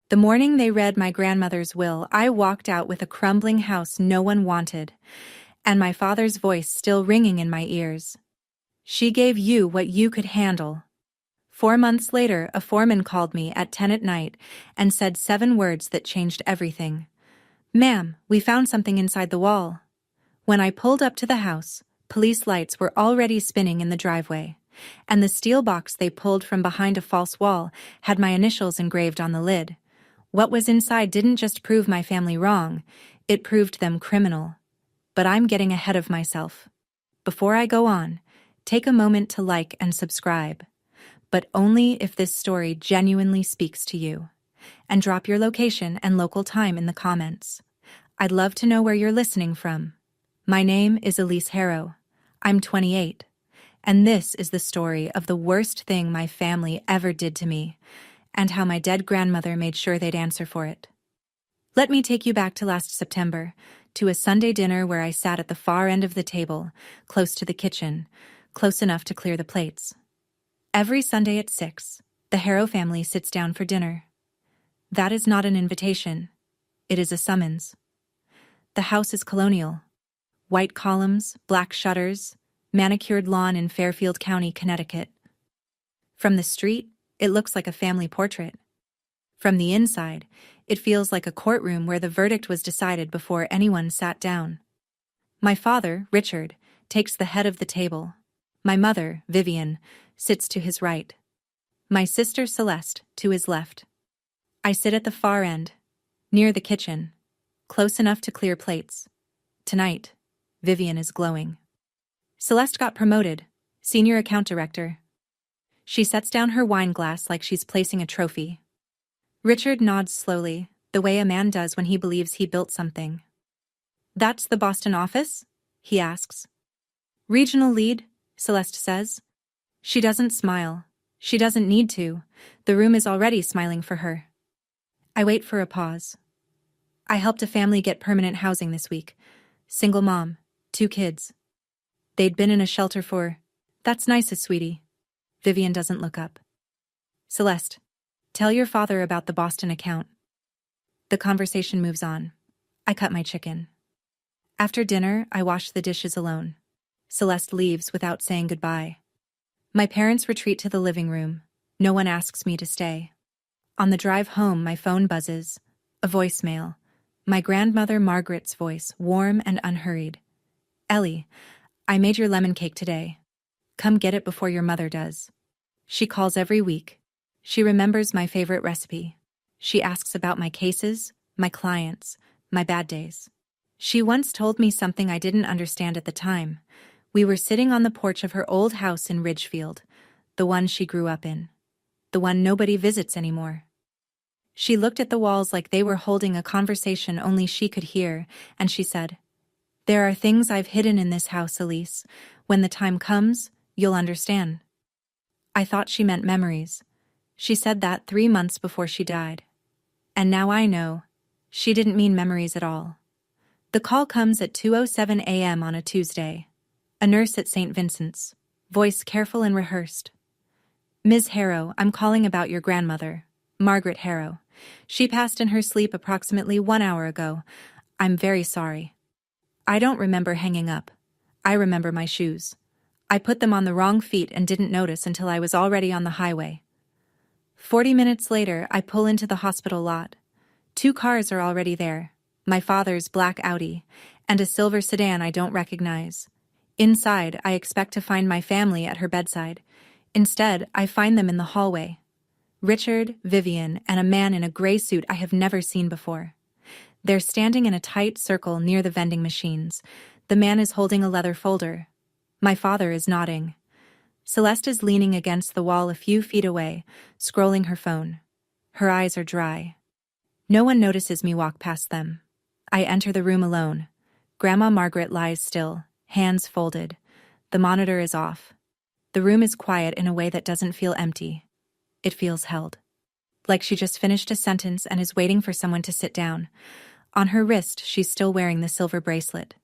The morning they read my grandmother's will, I walked out with a crumbling house no one wanted, and my father's voice still ringing in my ears. She gave you what you could handle. 4 months later, a foreman called me at 10 at night and said 7 words that changed everything. "Ma'am, we found something inside the wall." When I pulled up to the house, police lights were already spinning in the driveway, and the steel box they pulled from behind a false wall had my initials engraved on the lid. What was inside didn't just prove my family wrong, it proved them criminal. But I'm getting ahead of myself. Before I go on, take a moment to like and subscribe, but only if this story genuinely speaks to you. And drop your location and local time in the comments. I'd love to know where you're listening from. My name is Elise Harrow. I'm 28. And this is the story of the worst thing my family ever did to me, and how my dead grandmother made sure they'd answer for it. Let me take you back to last September, to a Sunday dinner where I sat at the far end of the table, close to the kitchen, close enough to clear the plates. Every Sunday at 6, the Harrow family sits down for dinner. That is not an invitation. It is a summons. The house is colonial. White columns, black shutters, manicured lawn in Fairfield County, Connecticut. From the street, it looks like a family portrait. From the inside, it feels like a courtroom where the verdict was decided before anyone sat down. My father, Richard, takes the head of the table. My mother, Vivian, sits to his right. My sister, Celeste, to his left. I sit at the far end, near the kitchen, close enough to clear plates. Tonight, Vivian is glowing. Celeste got promoted, senior account director. She sets down her wine glass like she's placing a trophy. Richard nods slowly, the way a man does when he believes he built something. "That's the Boston office?" he asks. "Regional lead," Celeste says. She doesn't smile. She doesn't need to. The room is already smiling for her. I wait for a pause. "I helped a family get permanent housing this week. Single mom, 2 kids. They'd been in a shelter for..." "That's nice, sweetie." Vivian doesn't look up. "Celeste, tell your father about the Boston account." The conversation moves on. I cut my chicken. After dinner, I wash the dishes alone. Celeste leaves without saying goodbye. My parents retreat to the living room. No one asks me to stay. On the drive home, my phone buzzes. A voicemail. My grandmother Margaret's voice, warm and unhurried. "Ellie, I made your lemon cake today. Come get it before your mother does." She calls every week. She remembers my favorite recipe. She asks about my cases, my clients, my bad days. She once told me something I didn't understand at the time. We were sitting on the porch of her old house in Ridgefield, the one she grew up in. The one nobody visits anymore. She looked at the walls like they were holding a conversation only she could hear, and she said, "There are things I've hidden in this house, Elise. When the time comes, you'll understand." I thought she meant memories. She said that 3 months before she died. And now I know, she didn't mean memories at all. The call comes at 2:07 a.m. on a Tuesday. A nurse at St. Vincent's, voice careful and rehearsed. "Ms. Harrow, I'm calling about your grandmother, Margaret Harrow. She passed in her sleep approximately 1 hour ago. I'm very sorry." I don't remember hanging up. I remember my shoes. I put them on the wrong feet and didn't notice until I was already on the highway. 40 minutes later, I pull into the hospital lot. 2 cars are already there. My father's black Audi, and a silver sedan I don't recognize. Inside, I expect to find my family at her bedside. Instead, I find them in the hallway. Richard, Vivian, and a man in a gray suit I have never seen before. They're standing in a tight circle near the vending machines. The man is holding a leather folder. My father is nodding. Celeste is leaning against the wall a few feet away, scrolling her phone. Her eyes are dry. No one notices me walk past them. I enter the room alone. Grandma Margaret lies still, hands folded. The monitor is off. The room is quiet in a way that doesn't feel empty. It feels held. Like she just finished a sentence and is waiting for someone to sit down. On her wrist, she's still wearing the silver bracelet.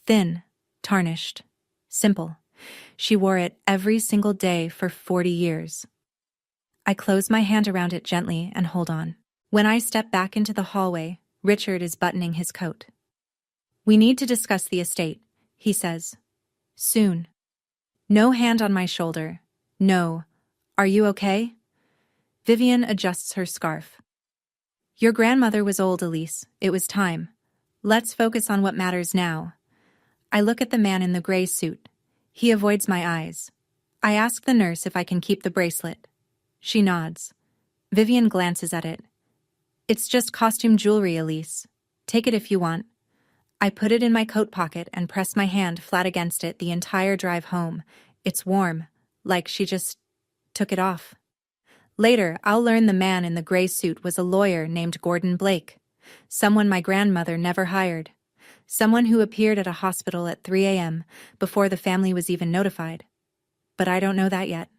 Thin, tarnished, simple. She wore it every single day for 40 years. I close my hand around it gently and hold on. When I step back into the hallway, Richard is buttoning his coat. "We need to discuss the estate," he says. "Soon." No hand on my shoulder. No. "Are you okay?" Vivian adjusts her scarf. "Your grandmother was old, Elise. It was time. Let's focus on what matters now." I look at the man in the gray suit. He avoids my eyes. I ask the nurse if I can keep the bracelet. She nods. Vivian glances at it. "It's just costume jewelry, Elise. Take it if you want." I put it in my coat pocket and press my hand flat against it the entire drive home. It's warm, like she just took it off. Later, I'll learn the man in the gray suit was a lawyer named Gordon Blake, someone my grandmother never hired, someone who appeared at a hospital at 3 a.m. before the family was even notified. But I don't know that yet.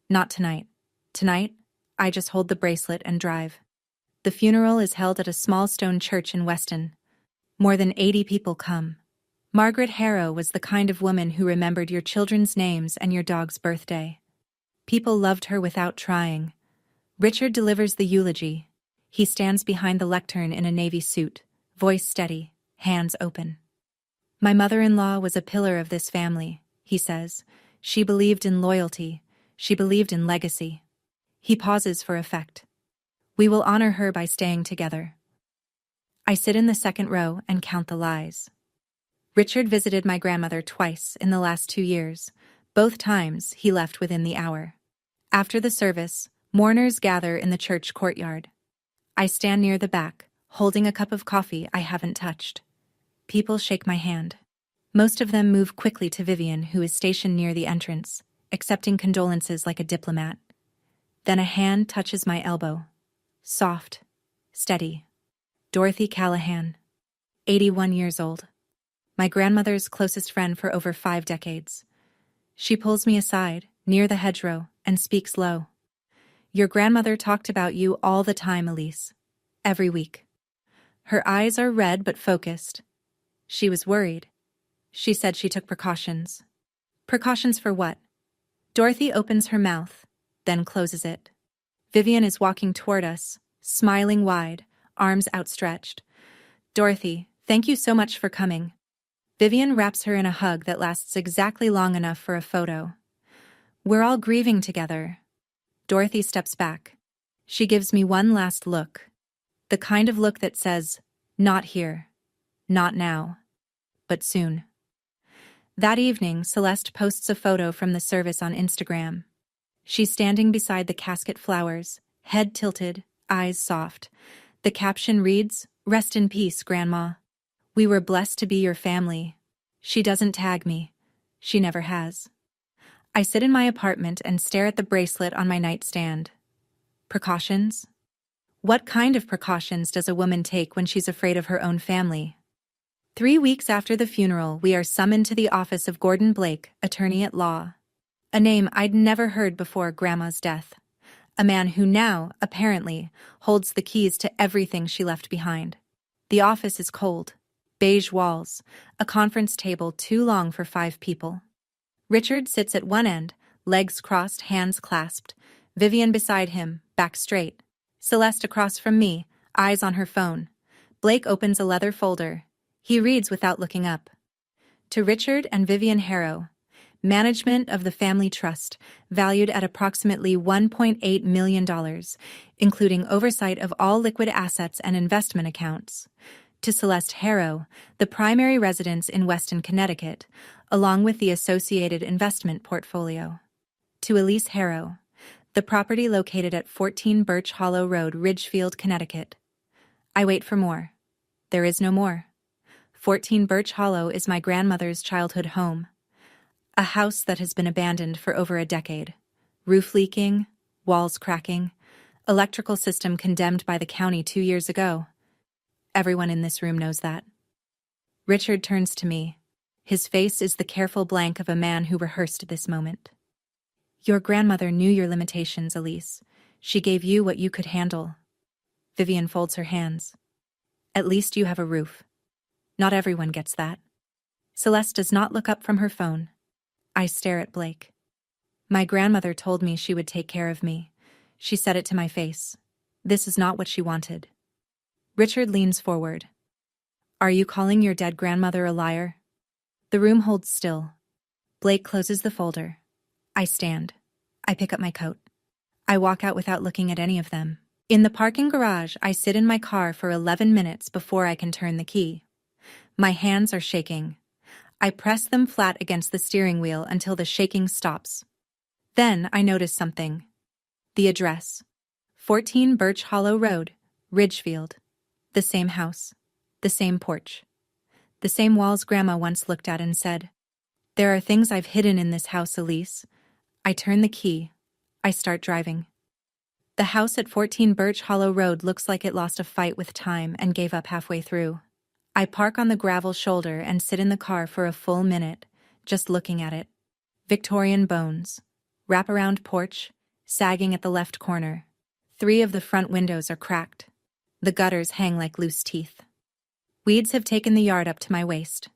Not tonight. Tonight, I just hold the bracelet and drive. The funeral is held at a small stone church in Weston. More than 80 people come. Margaret Harrow was the kind of woman who remembered your children's names and your dog's birthday. People loved her without trying. Richard delivers the eulogy. He stands behind the lectern in a navy suit, voice steady, hands open. "My mother-in-law was a pillar of this family," he says. "She believed in loyalty. She believed in legacy." He pauses for effect. "We will honor her by staying together." I sit in the second row and count the lies. Richard visited my grandmother twice in the last 2 years. Both times, he left within the hour. After the service, mourners gather in the church courtyard. I stand near the back, holding a cup of coffee I haven't touched. People shake my hand. Most of them move quickly to Vivian, who is stationed near the entrance, accepting condolences like a diplomat. Then a hand touches my elbow. Soft, steady. Dorothy Callahan, 81 years old. My grandmother's closest friend for over 5 decades. She pulls me aside, near the hedgerow, and speaks low. "Your grandmother talked about you all the time, Elise. Every week." Her eyes are red but focused. She was worried. She said she took precautions. Precautions for what? Dorothy opens her mouth, then closes it. Vivian is walking toward us, smiling wide, arms outstretched. "Dorothy, thank you so much for coming." Vivian wraps her in a hug that lasts exactly long enough for a photo. We're all grieving together. Dorothy steps back. She gives me one last look. The kind of look that says, "Not here. Not now. But soon." That evening, Celeste posts a photo from the service on Instagram. She's standing beside the casket flowers, head tilted, eyes soft. The caption reads, "Rest in peace, Grandma. We were blessed to be your family." She doesn't tag me. She never has. I sit in my apartment and stare at the bracelet on my nightstand. Precautions? What kind of precautions does a woman take when she's afraid of her own family? 3 weeks after the funeral, we are summoned to the office of Gordon Blake, attorney at law. A name I'd never heard before Grandma's death. A man who now, apparently, holds the keys to everything she left behind. The office is cold. Beige walls, a conference table too long for 5 people. Richard sits at one end, legs crossed, hands clasped. Vivian beside him, back straight. Celeste across from me, eyes on her phone. Blake opens a leather folder. He reads without looking up. To Richard and Vivian Harrow, management of the family trust, valued at approximately $1.8 million, including oversight of all liquid assets and investment accounts. To Celeste Harrow, the primary residence in Weston, Connecticut, along with the associated investment portfolio. To Elise Harrow, the property located at 14 Birch Hollow Road, Ridgefield, Connecticut. I wait for more. There is no more. 14 Birch Hollow is my grandmother's childhood home. A house that has been abandoned for over a decade. Roof leaking, walls cracking, electrical system condemned by the county 2 years ago. Everyone in this room knows that. Richard turns to me. His face is the careful blank of a man who rehearsed this moment. "Your grandmother knew your limitations, Elise. She gave you what you could handle." Vivian folds her hands. "At least you have a roof. Not everyone gets that." Celeste does not look up from her phone. I stare at Blake. "My grandmother told me she would take care of me. She said it to my face. This is not what she wanted. Richard leans forward. Are you calling your dead grandmother a liar? The room holds still. Blake closes the folder. I stand. I pick up my coat. I walk out without looking at any of them. In the parking garage, I sit in my car for 11 minutes before I can turn the key. My hands are shaking. I press them flat against the steering wheel until the shaking stops. Then I notice something. The address. 14 Birch Hollow Road, Ridgefield. The same house. The same porch. The same walls Grandma once looked at and said, "There are things I've hidden in this house, Elise." I turn the key. I start driving. The house at 14 Birch Hollow Road looks like it lost a fight with time and gave up halfway through. I park on the gravel shoulder and sit in the car for a full minute, just looking at it. Victorian bones. Wraparound porch, sagging at the left corner. 3 of the front windows are cracked. The gutters hang like loose teeth. Weeds have taken the yard up to my waist.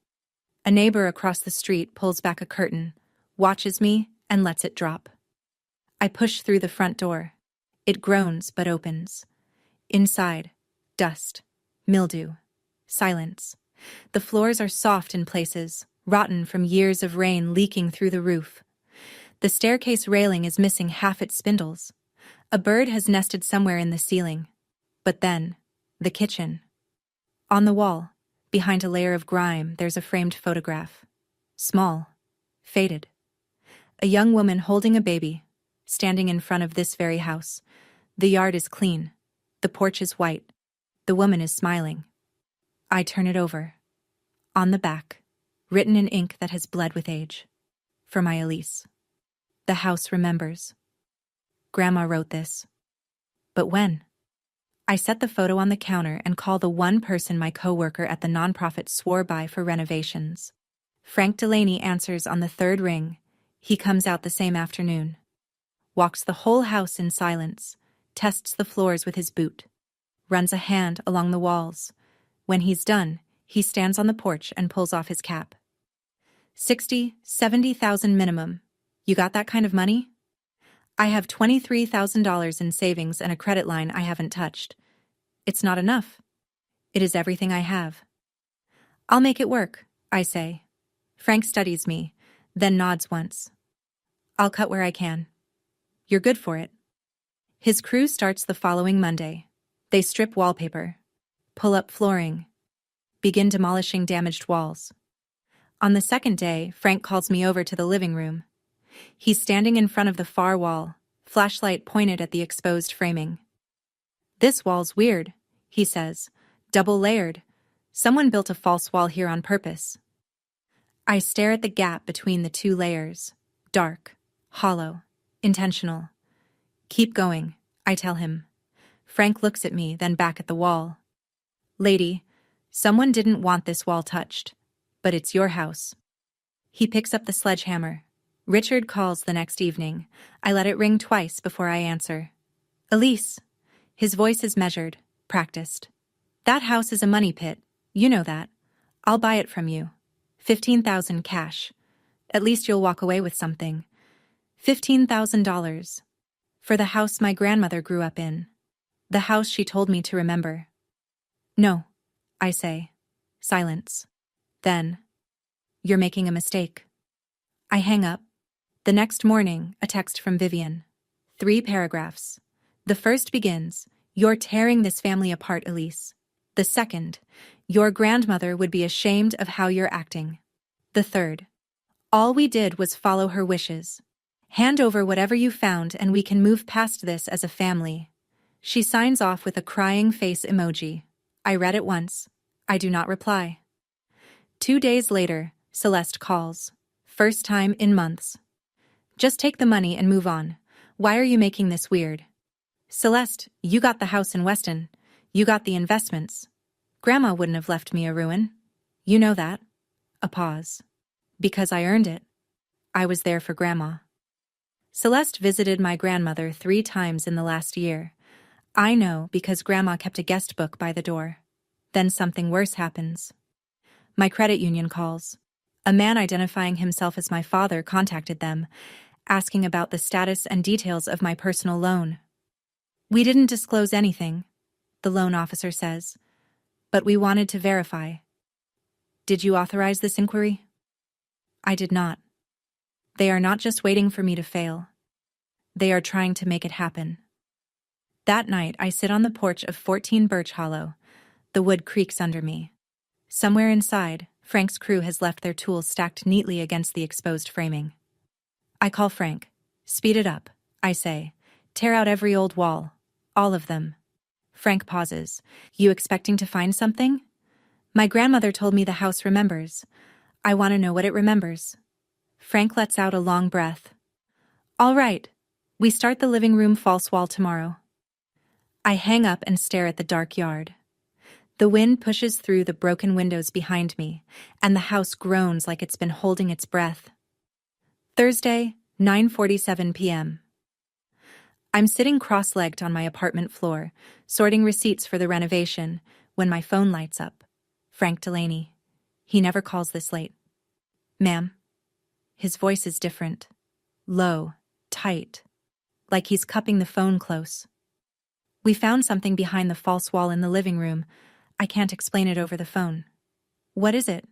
A neighbor across the street pulls back a curtain, watches me, and lets it drop. I push through the front door. It groans but opens. Inside, dust, mildew, silence. The floors are soft in places, rotten from years of rain leaking through the roof. The staircase railing is missing half its spindles. A bird has nested somewhere in the ceiling. But then, the kitchen. On the wall, behind a layer of grime, there's a framed photograph. Small, faded. A young woman holding a baby, standing in front of this very house. The yard is clean. The porch is white. The woman is smiling. I turn it over. On the back, written in ink that has bled with age. For my Elise. The house remembers. Grandma wrote this. But when? I set the photo on the counter and call the one person my coworker at the nonprofit swore by for renovations. Frank Delaney answers on the 3rd ring. He comes out the same afternoon. Walks the whole house in silence, tests the floors with his boot, runs a hand along the walls. When he's done, he stands on the porch and pulls off his cap. 60, 70,000 minimum. You got that kind of money? I have $23,000 in savings and a credit line I haven't touched. It's not enough. It is everything I have. I'll make it work, I say. Frank studies me, then nods once. I'll cut where I can. You're good for it. His crew starts the following Monday. They strip wallpaper, pull up flooring, begin demolishing damaged walls. On the 2nd day, Frank calls me over to the living room. He's standing in front of the far wall, flashlight pointed at the exposed framing. This wall's weird, he says, double-layered. Someone built a false wall here on purpose. I stare at the gap between the 2 layers. Dark, hollow, intentional. Keep going, I tell him. Frank looks at me, then back at the wall. Lady, someone didn't want this wall touched, but it's your house. He picks up the sledgehammer. Richard calls the next evening. I let it ring twice before I answer. Elise. His voice is measured, practiced. That house is a money pit. You know that. I'll buy it from you. $15,000 cash. At least you'll walk away with something. $15,000. For the house my grandmother grew up in. The house she told me to remember. No, I say. Silence. Then, you're making a mistake. I hang up. The next morning, a text from Vivian. 3 paragraphs. The first begins, "You're tearing this family apart, Elise." The second, "Your grandmother would be ashamed of how you're acting." The third, "All we did was follow her wishes. Hand over whatever you found and we can move past this as a family." She signs off with a crying face emoji. I read it once. I do not reply. 2 days later, Celeste calls. First time in months. "Just take the money and move on. Why are you making this weird?" "Celeste, you got the house in Weston. You got the investments. Grandma wouldn't have left me a ruin. You know that." A pause. "Because I earned it. I was there for Grandma." Celeste visited my grandmother 3 times in the last year. I know because Grandma kept a guest book by the door. Then something worse happens. My credit union calls. A man identifying himself as my father contacted them, asking about the status and details of my personal loan. We didn't disclose anything, the loan officer says, but we wanted to verify. Did you authorize this inquiry? I did not. They are not just waiting for me to fail. They are trying to make it happen. That night, I sit on the porch of 14 Birch Hollow. The wood creaks under me. Somewhere inside, Frank's crew has left their tools stacked neatly against the exposed framing. I call Frank. Speed it up, I say. Tear out every old wall. All of them. Frank pauses. You expecting to find something? My grandmother told me the house remembers. I want to know what it remembers. Frank lets out a long breath. All right. We start the living room false wall tomorrow. I hang up and stare at the dark yard. The wind pushes through the broken windows behind me, and the house groans like it's been holding its breath. Thursday, 9:47 p.m. I'm sitting cross-legged on my apartment floor, sorting receipts for the renovation, when my phone lights up. Frank Delaney. He never calls this late. Ma'am. His voice is different. Low, tight, like he's cupping the phone close. We found something behind the false wall in the living room. I can't explain it over the phone. What is it?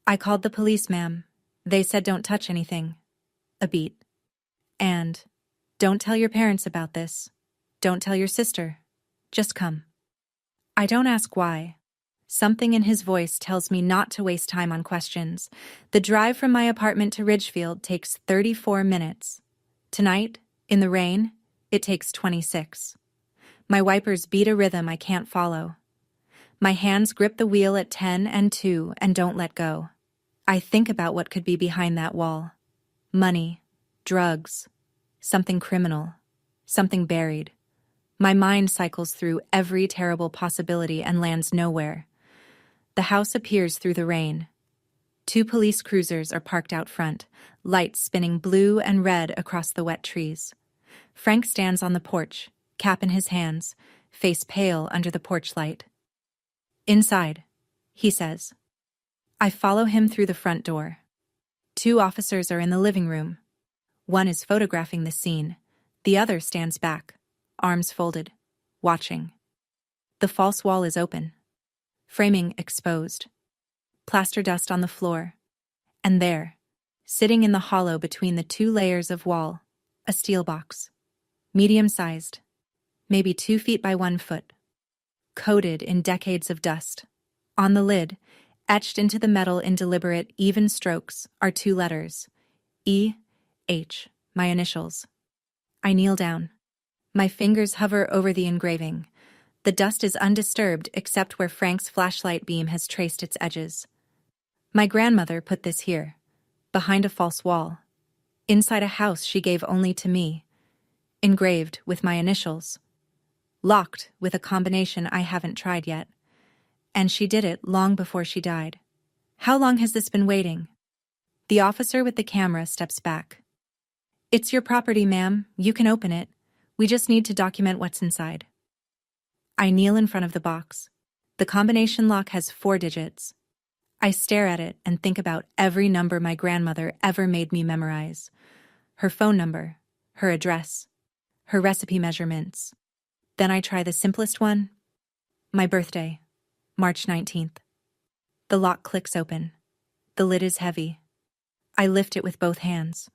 I called the police, ma'am. They said don't touch anything. A beat. And, don't tell your parents about this. Don't tell your sister. Just come. I don't ask why. Something in his voice tells me not to waste time on questions. The drive from my apartment to Ridgefield takes 34 minutes. Tonight, in the rain, it takes 26. My wipers beat a rhythm I can't follow. My hands grip the wheel at 10 and 2 and don't let go. I think about what could be behind that wall. Money, drugs, something criminal, something buried. My mind cycles through every terrible possibility and lands nowhere. The house appears through the rain. 2 police cruisers are parked out front, lights spinning blue and red across the wet trees. Frank stands on the porch, cap in his hands, face pale under the porch light. Inside, he says. I follow him through the front door. 2 officers are in the living room. One is photographing the scene. The other stands back, arms folded, watching. The false wall is open. Framing exposed. Plaster dust on the floor. And there, sitting in the hollow between the 2 layers of wall, a steel box. Medium-sized, maybe 2 feet by 1 foot. Coated in decades of dust. On the lid, etched into the metal in deliberate, even strokes, are 2 letters. E, H, my initials. I kneel down. My fingers hover over the engraving. The dust is undisturbed except where Frank's flashlight beam has traced its edges. My grandmother put this here, behind a false wall, inside a house she gave only to me, engraved with my initials, locked with a combination I haven't tried yet. And she did it long before she died. How long has this been waiting? The officer with the camera steps back. It's your property, ma'am. You can open it. We just need to document what's inside. I kneel in front of the box. The combination lock has 4 digits. I stare at it and think about every number my grandmother ever made me memorize. Her phone number, her address, her recipe measurements. Then I try the simplest one. My birthday, March 19th. The lock clicks open. The lid is heavy. I lift it with both hands.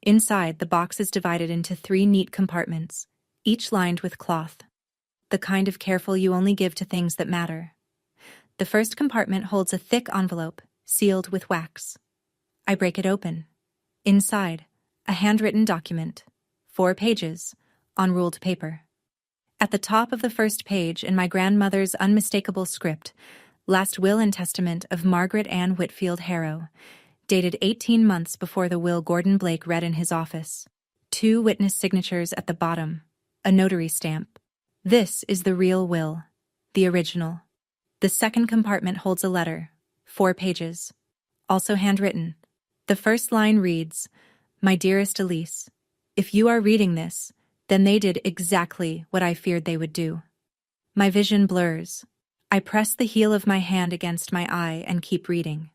Inside, the box is divided into 3 neat compartments, each lined with cloth. The kind of careful you only give to things that matter. The first compartment holds a thick envelope, sealed with wax. I break it open. Inside, a handwritten document, 4 pages, on ruled paper. At the top of the first page, in my grandmother's unmistakable script, last will and testament of Margaret Ann Whitfield Harrow, dated 18 months before the will Gordon Blake read in his office. 2 witness signatures at the bottom, a notary stamp. This is the real will, the original. The second compartment holds a letter, 4 pages, also handwritten. The first line reads, "My dearest Elise, if you are reading this, then they did exactly what I feared they would do." My vision blurs. I press the heel of my hand against my eye and keep reading.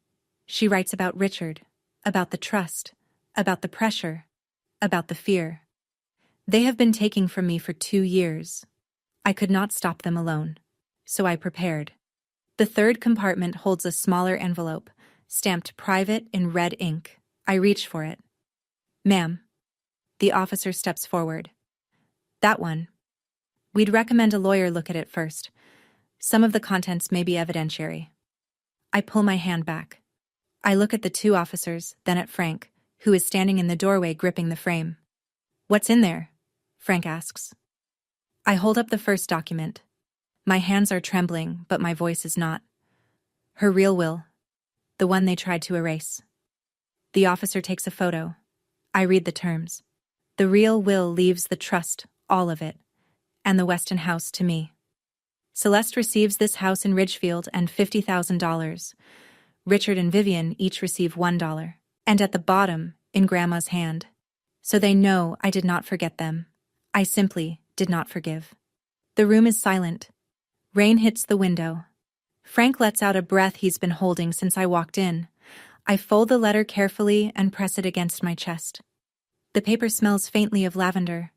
She writes about Richard, about the trust, about the pressure, about the fear. They have been taking from me for 2 years. I could not stop them alone. So I prepared. The third compartment holds a smaller envelope, stamped private in red ink. I reach for it. Ma'am. The officer steps forward. That one. We'd recommend a lawyer look at it first. Some of the contents may be evidentiary. I pull my hand back. I look at the 2 officers, then at Frank, who is standing in the doorway gripping the frame. What's in there? Frank asks. I hold up the first document. My hands are trembling, but my voice is not. Her real will. The one they tried to erase. The officer takes a photo. I read the terms. The real will leaves the trust, all of it, and the Weston house to me. Celeste receives this house in Ridgefield and $50,000. Richard and Vivian each receive $1. And at the bottom, in Grandma's hand. So they know I did not forget them. I simply did not forgive. The room is silent. Rain hits the window. Frank lets out a breath he's been holding since I walked in. I fold the letter carefully and press it against my chest. The paper smells faintly of lavender,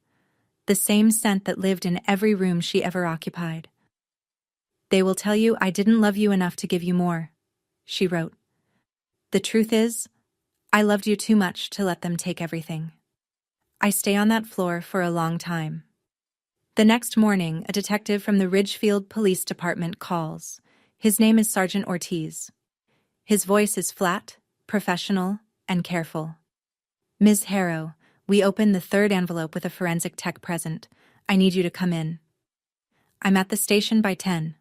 the same scent that lived in every room she ever occupied. They will tell you I didn't love you enough to give you more, she wrote. The truth is, I loved you too much to let them take everything. I stay on that floor for a long time. The next morning, a detective from the Ridgefield Police Department calls. His name is Sergeant Ortiz. His voice is flat, professional, and careful. Ms. Harrow, we open the third envelope with a forensic tech present. I need you to come in. I'm at the station by 10.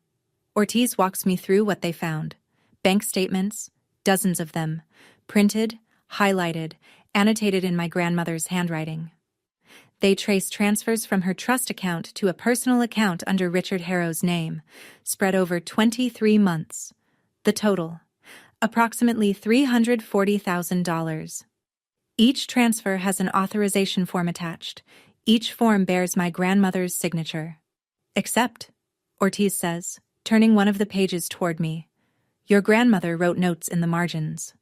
Ortiz walks me through what they found. Bank statements, dozens of them, printed, highlighted, annotated in my grandmother's handwriting. They trace transfers from her trust account to a personal account under Richard Harrow's name, spread over 23 months. The total, approximately $340,000. Each transfer has an authorization form attached. Each form bears my grandmother's signature. Except, Ortiz says, turning one of the pages toward me, your grandmother wrote notes in the margins.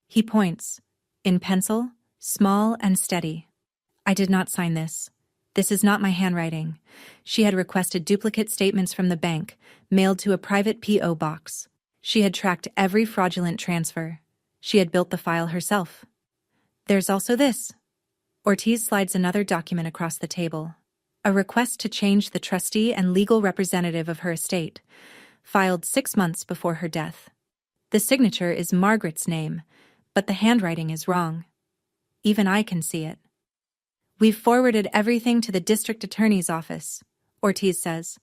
He points, in pencil, small and steady. I did not sign this. This is not my handwriting. She had requested duplicate statements from the bank, mailed to a private P.O. box. She had tracked every fraudulent transfer. She had built the file herself. There's also this. Ortiz slides another document across the table. A request to change the trustee and legal representative of her estate, filed 6 months before her death. The signature is Margaret's name, but the handwriting is wrong. Even I can see it. We've forwarded everything to the district attorney's office, Ortiz says.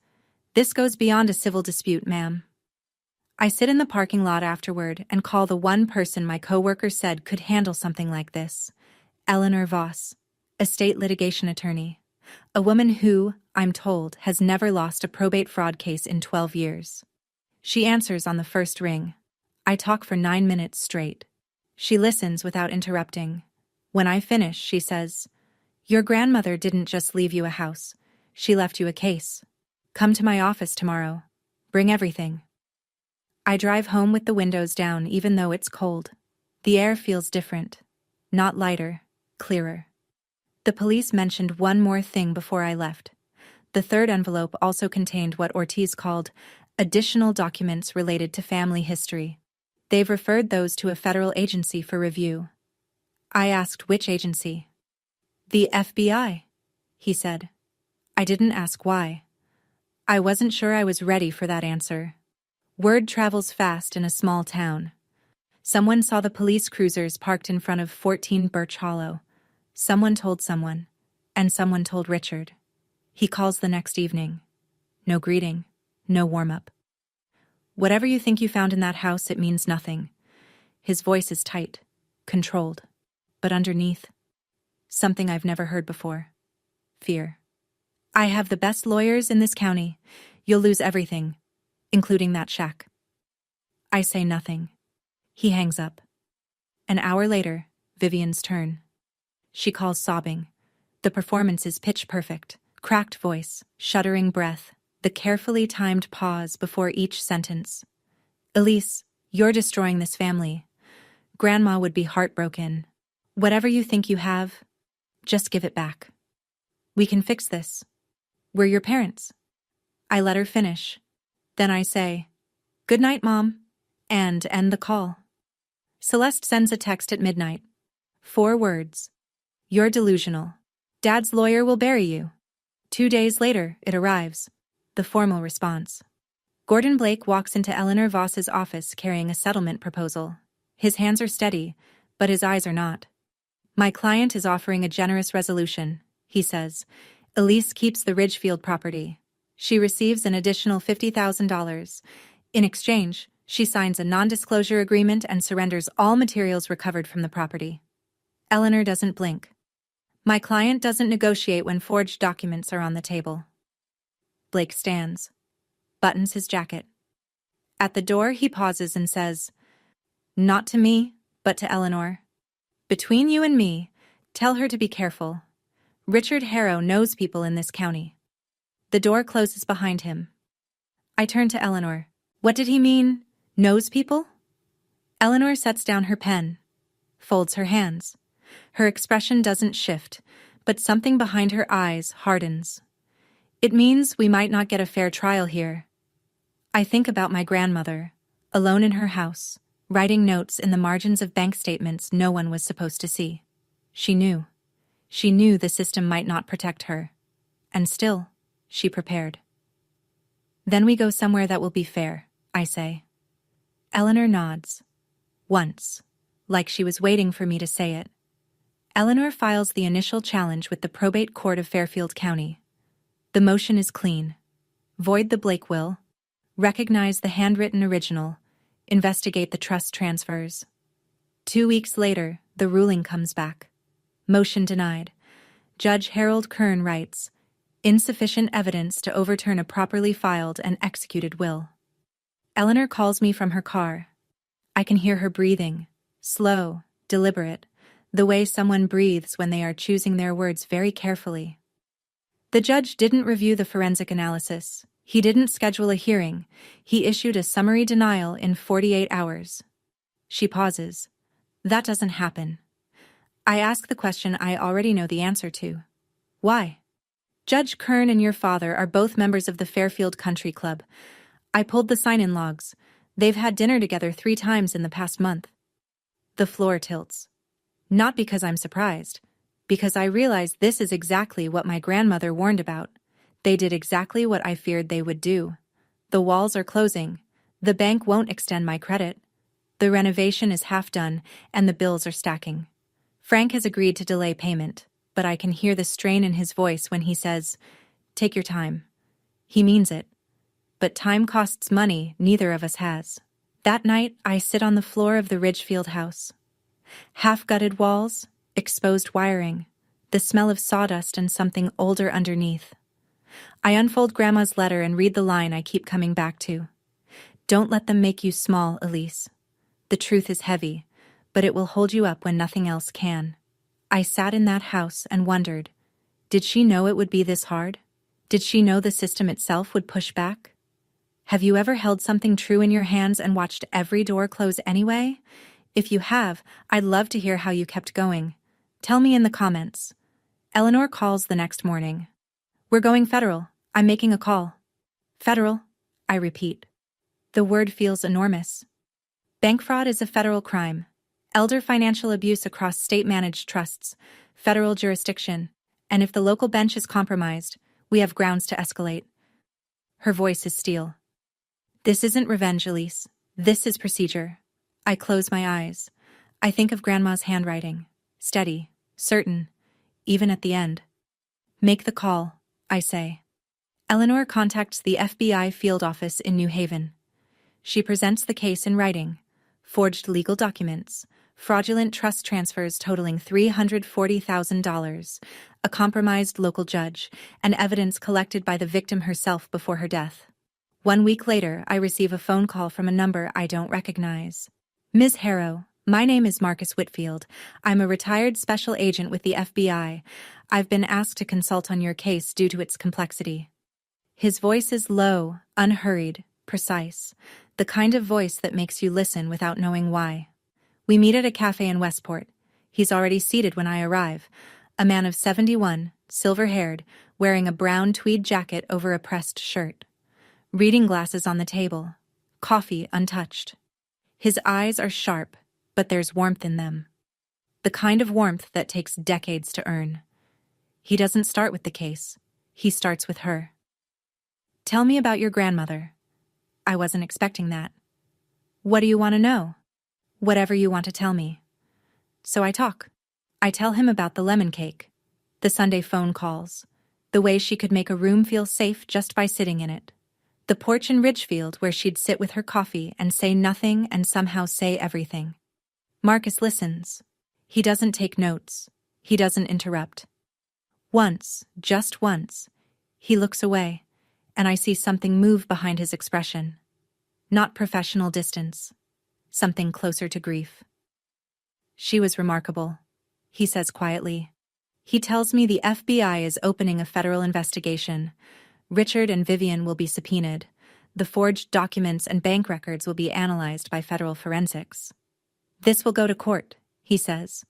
This goes beyond a civil dispute, ma'am. I sit in the parking lot afterward and call the one person my coworker said could handle something like this, Eleanor Voss, estate litigation attorney, a woman who, I'm told, has never lost a probate fraud case in 12 years. She answers on the first ring. I talk for 9 minutes straight. She listens without interrupting. When I finish, she says, your grandmother didn't just leave you a house. She left you a case. Come to my office tomorrow. Bring everything. I drive home with the windows down even though it's cold. The air feels different. Not lighter, clearer. The police mentioned one more thing before I left. The third envelope also contained what Ortiz called additional documents related to family history. They've referred those to a federal agency for review. I asked which agency. The FBI, he said. I didn't ask why. I wasn't sure I was ready for that answer. Word travels fast in a small town. Someone saw the police cruisers parked in front of 14 Birch Hollow. Someone told someone, and someone told Richard. He calls the next evening. No greeting, no warm-up. Whatever you think you found in that house, it means nothing. His voice is tight, controlled, but underneath, something I've never heard before. Fear. I have the best lawyers in this county. You'll lose everything, including that shack. I say nothing. He hangs up. An hour later, Vivian's turn. She calls sobbing. The performance is pitch perfect. Cracked voice, shuddering breath, the carefully timed pause before each sentence. Elise, you're destroying this family. Grandma would be heartbroken. Whatever you think you have, just give it back. We can fix this. We're your parents. I let her finish. Then I say, "Good night, Mom," and end the call. Celeste sends a text at midnight. 4 words. "You're delusional. Dad's lawyer will bury you." 2 days later, it arrives. The formal response. Gordon Blake walks into Eleanor Voss's office carrying a settlement proposal. His hands are steady, but his eyes are not. "My client is offering a generous resolution," he says. "Elise keeps the Ridgefield property. She receives an additional $50,000. In exchange, she signs a non-disclosure agreement and surrenders all materials recovered from the property." Eleanor doesn't blink. "My client doesn't negotiate when forged documents are on the table." Blake stands, buttons his jacket. At the door, he pauses and says, "Not to me, but to Eleanor. Between you and me, tell her to be careful. Richard Harrow knows people in this county." The door closes behind him. I turn to Eleanor. "What did he mean, knows people?" Eleanor sets down her pen, folds her hands. Her expression doesn't shift, but something behind her eyes hardens. "It means we might not get a fair trial here." I think about my grandmother, alone in her house, writing notes in the margins of bank statements no one was supposed to see. She knew. She knew the system might not protect her. And still, she prepared. "Then we go somewhere that will be fair," I say. Eleanor nods. Once, like she was waiting for me to say it. Eleanor files the initial challenge with the probate court of Fairfield County. The motion is clean. Void the Blake will. Recognize the handwritten original. Investigate the trust transfers. 2 weeks later, the ruling comes back. Motion denied. Judge Harold Kern writes, "Insufficient evidence to overturn a properly filed and executed will." Eleanor calls me from her car. I can hear her breathing, slow, deliberate, the way someone breathes when they are choosing their words very carefully. The judge didn't review the forensic analysis. He didn't schedule a hearing. He issued a summary denial in 48 hours. She pauses. That doesn't happen. I ask the question I already know the answer to. Why? Judge Kern and your father are both members of the Fairfield Country Club. I pulled the sign-in logs. They've had dinner together 3 times in the past month. The floor tilts. Not because I'm surprised, because I realize this is exactly what my grandmother warned about. They did exactly what I feared they would do. The walls are closing. The bank won't extend my credit. The renovation is half done, and the bills are stacking. Frank has agreed to delay payment, but I can hear the strain in his voice when he says, "Take your time." He means it. But time costs money neither of us has. That night, I sit on the floor of the Ridgefield house. Half-gutted walls, exposed wiring, the smell of sawdust and something older underneath. I unfold Grandma's letter and read the line I keep coming back to. "Don't let them make you small, Elise. The truth is heavy, but it will hold you up when nothing else can." I sat in that house and wondered, did she know it would be this hard? Did she know the system itself would push back? Have you ever held something true in your hands and watched every door close anyway? If you have, I'd love to hear how you kept going. Tell me in the comments. Eleanor calls the next morning. "We're going federal. I'm making a call." "Federal?" I repeat. The word feels enormous. Bank fraud is a federal crime. Elder financial abuse across state-managed trusts, federal jurisdiction, and if the local bench is compromised, we have grounds to escalate. Her voice is steel. "This isn't revenge, Elise. This is procedure." I close my eyes. I think of Grandma's handwriting. Steady, certain, even at the end. "Make the call," I say. Eleanor contacts the FBI field office in New Haven. She presents the case in writing. Forged legal documents, fraudulent trust transfers totaling $340,000, a compromised local judge, and evidence collected by the victim herself before her death. 1 week later, I receive a phone call from a number I don't recognize. "Ms. Harrow, my name is Marcus Whitfield. I'm a retired special agent with the FBI. I've been asked to consult on your case due to its complexity." His voice is low, unhurried, precise, the kind of voice that makes you listen without knowing why. We meet at a cafe in Westport. He's already seated when I arrive, a man of 71, silver-haired, wearing a brown tweed jacket over a pressed shirt. Reading glasses on the table. Coffee untouched. His eyes are sharp, but there's warmth in them. The kind of warmth that takes decades to earn. He doesn't start with the case. He starts with her. "Tell me about your grandmother." I wasn't expecting that. "What do you want to know?" "Whatever you want to tell me." So I talk. I tell him about the lemon cake, the Sunday phone calls, the way she could make a room feel safe just by sitting in it, the porch in Ridgefield where she'd sit with her coffee and say nothing and somehow say everything. Marcus listens. He doesn't take notes. He doesn't interrupt. Once, just once, he looks away, and I see something move behind his expression. Not professional distance. Something closer to grief. "She was remarkable," he says quietly. He tells me the FBI is opening a federal investigation. Richard and Vivian will be subpoenaed. The forged documents and bank records will be analyzed by federal forensics. "This will go to court," he says.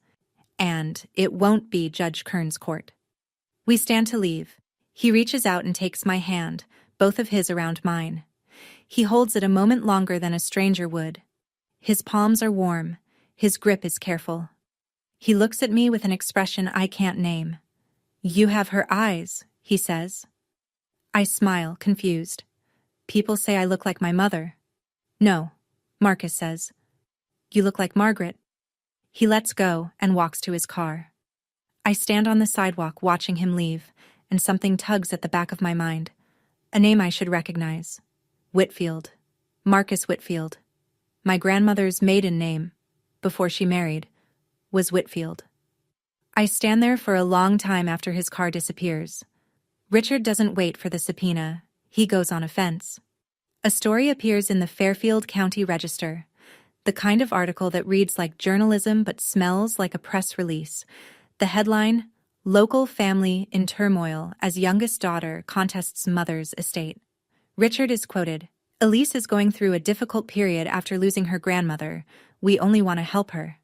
"And it won't be Judge Kern's court." We stand to leave. He reaches out and takes my hand, both of his around mine. He holds it a moment longer than a stranger would. His palms are warm. His grip is careful. He looks at me with an expression I can't name. "You have her eyes," he says. I smile, confused. "People say I look like my mother." "No," Marcus says. "You look like Margaret." He lets go and walks to his car. I stand on the sidewalk watching him leave, and something tugs at the back of my mind. A name I should recognize. Whitfield. Marcus Whitfield. My grandmother's maiden name, before she married, was Whitfield. I stand there for a long time after his car disappears. Richard doesn't wait for the subpoena. He goes on a fence. A story appears in the Fairfield County Register, the kind of article that reads like journalism but smells like a press release. The headline, "Local Family in Turmoil as Youngest Daughter Contests Mother's Estate." Richard is quoted, "Elise is going through a difficult period after losing her grandmother. We only want to help her."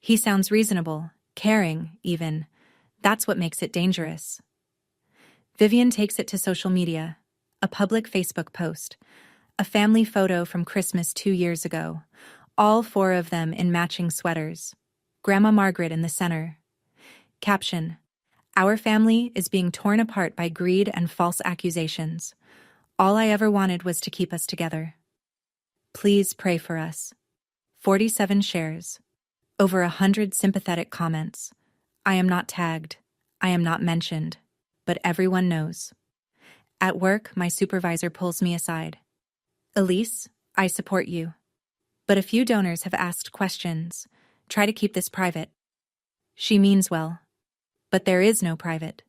He sounds reasonable, caring, even. That's what makes it dangerous. Vivian takes it to social media. A public Facebook post. A family photo from Christmas 2 years ago. All 4 of them in matching sweaters. Grandma Margaret in the center. Caption: "Our family is being torn apart by greed and false accusations. All I ever wanted was to keep us together. Please pray for us." 47 shares. Over 100 sympathetic comments. I am not tagged. I am not mentioned. But everyone knows. At work, my supervisor pulls me aside. "Elise, I support you. But a few donors have asked questions. Try to keep this private." She means well. But there is no private.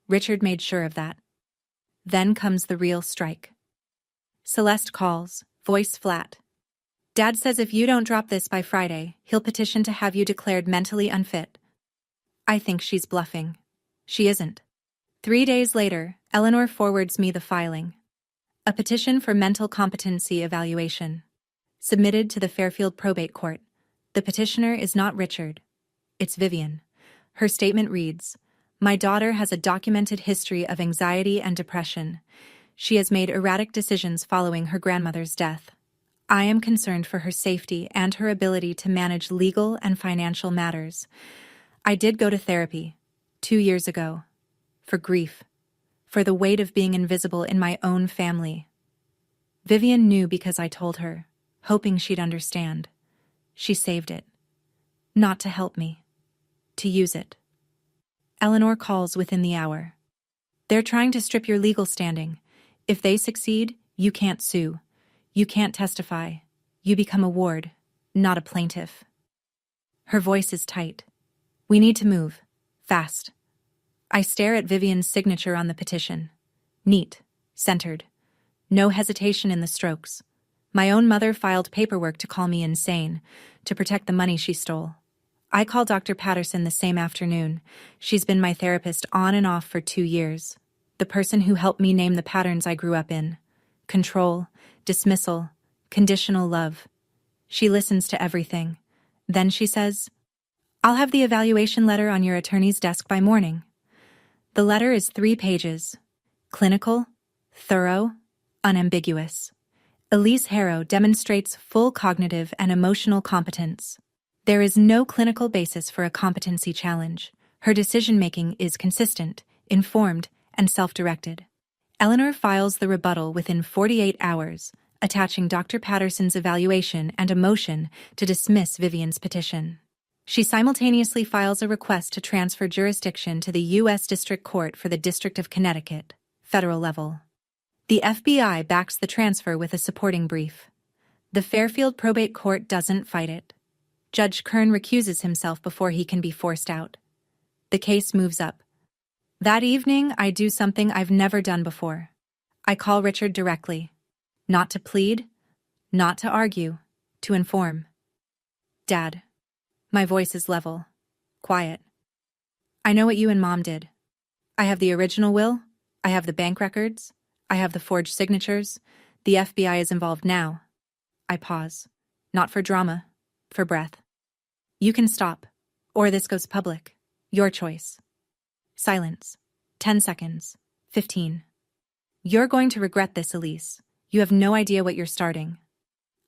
Richard made sure of that. Then comes the real strike. Celeste calls, voice flat. "Dad says if you don't drop this by Friday, he'll petition to have you declared mentally unfit." I think she's bluffing. She isn't. 3 days later, Eleanor forwards me the filing. A petition for mental competency evaluation. Submitted to the Fairfield Probate Court. The petitioner is not Richard. It's Vivian. Her statement reads, "My daughter has a documented history of anxiety and depression. She has made erratic decisions following her grandmother's death. I am concerned for her safety and her ability to manage legal and financial matters. I did go to therapy 2 years ago. For grief. For the weight of being invisible in my own family." Vivian knew because I told her, hoping she'd understand. She saved it. Not to help me. To use it. Eleanor calls within the hour. "They're trying to strip your legal standing. If they succeed, you can't sue. You can't testify. You become a ward, not a plaintiff." Her voice is tight. "We need to move. Fast." I stare at Vivian's signature on the petition. Neat. Centered. No hesitation in the strokes. My own mother filed paperwork to call me insane, to protect the money she stole. I call Dr. Patterson the same afternoon. She's been my therapist on and off for 2 years. The person who helped me name the patterns I grew up in. Control, dismissal, conditional love. She listens to everything. Then she says, "I'll have the evaluation letter on your attorney's desk by morning." The letter is 3 pages. Clinical, thorough, unambiguous. Elise Harrow demonstrates full cognitive and emotional competence. There is no clinical basis for a competency challenge. Her decision-making is consistent, informed, and self-directed. Eleanor files the rebuttal within 48 hours, attaching Dr. Patterson's evaluation and a motion to dismiss Vivian's petition. She simultaneously files a request to transfer jurisdiction to the U.S. District Court for the District of Connecticut, federal level. The FBI backs the transfer with a supporting brief. The Fairfield Probate Court doesn't fight it. Judge Kern recuses himself before he can be forced out. The case moves up. That evening, I do something I've never done before. I call Richard directly. Not to plead, not to argue, to inform. Dad. My voice is level, quiet. I know what you and Mom did. I have the original will, I have the bank records, I have the forged signatures. The FBI is involved now. I pause. Not for drama, for breath. You can stop, or this goes public. Your choice. Silence. 10 seconds. 15. You're going to regret this, Elise. You have no idea what you're starting.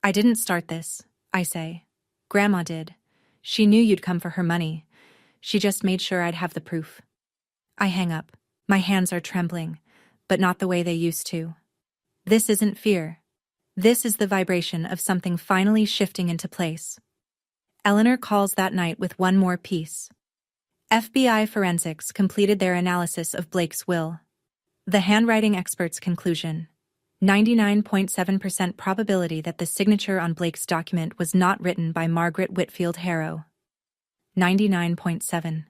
I didn't start this, I say. Grandma did. She knew you'd come for her money. She just made sure I'd have the proof. I hang up. My hands are trembling, but not the way they used to. This isn't fear. This is the vibration of something finally shifting into place. Eleanor calls that night with one more piece. FBI forensics completed their analysis of Blake's will. The handwriting expert's conclusion: 99.7% probability that the signature on Blake's document was not written by Margaret Whitfield Harrow. 99.7.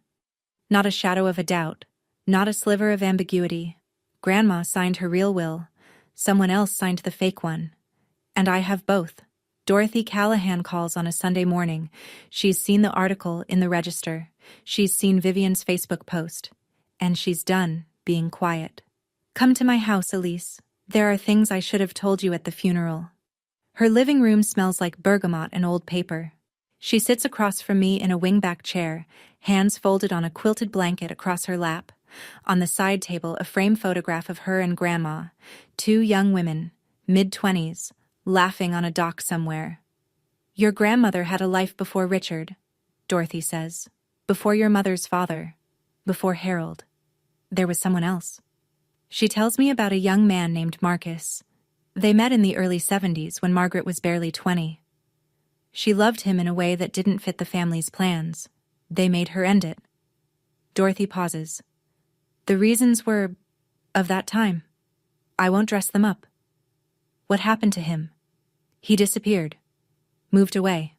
Not a shadow of a doubt, not a sliver of ambiguity. Grandma signed her real will, someone else signed the fake one. And I have both. Dorothy Callahan calls on a Sunday morning. She's seen the article in the Register. She's seen Vivian's Facebook post. And she's done being quiet. Come to my house, Elise. There are things I should have told you at the funeral. Her living room smells like bergamot and old paper. She sits across from me in a wingback chair, hands folded on a quilted blanket across her lap. On the side table, a frame photograph of her and Grandma, 2 young women, mid-20s, laughing on a dock somewhere. Your grandmother had a life before Richard, Dorothy says. Before your mother's father. Before Harold. There was someone else. She tells me about a young man named Marcus. They met in the early 70s when Margaret was barely 20. She loved him in a way that didn't fit the family's plans. They made her end it. Dorothy pauses. The reasons were of that time. I won't dress them up. What happened to him? He disappeared. Moved away.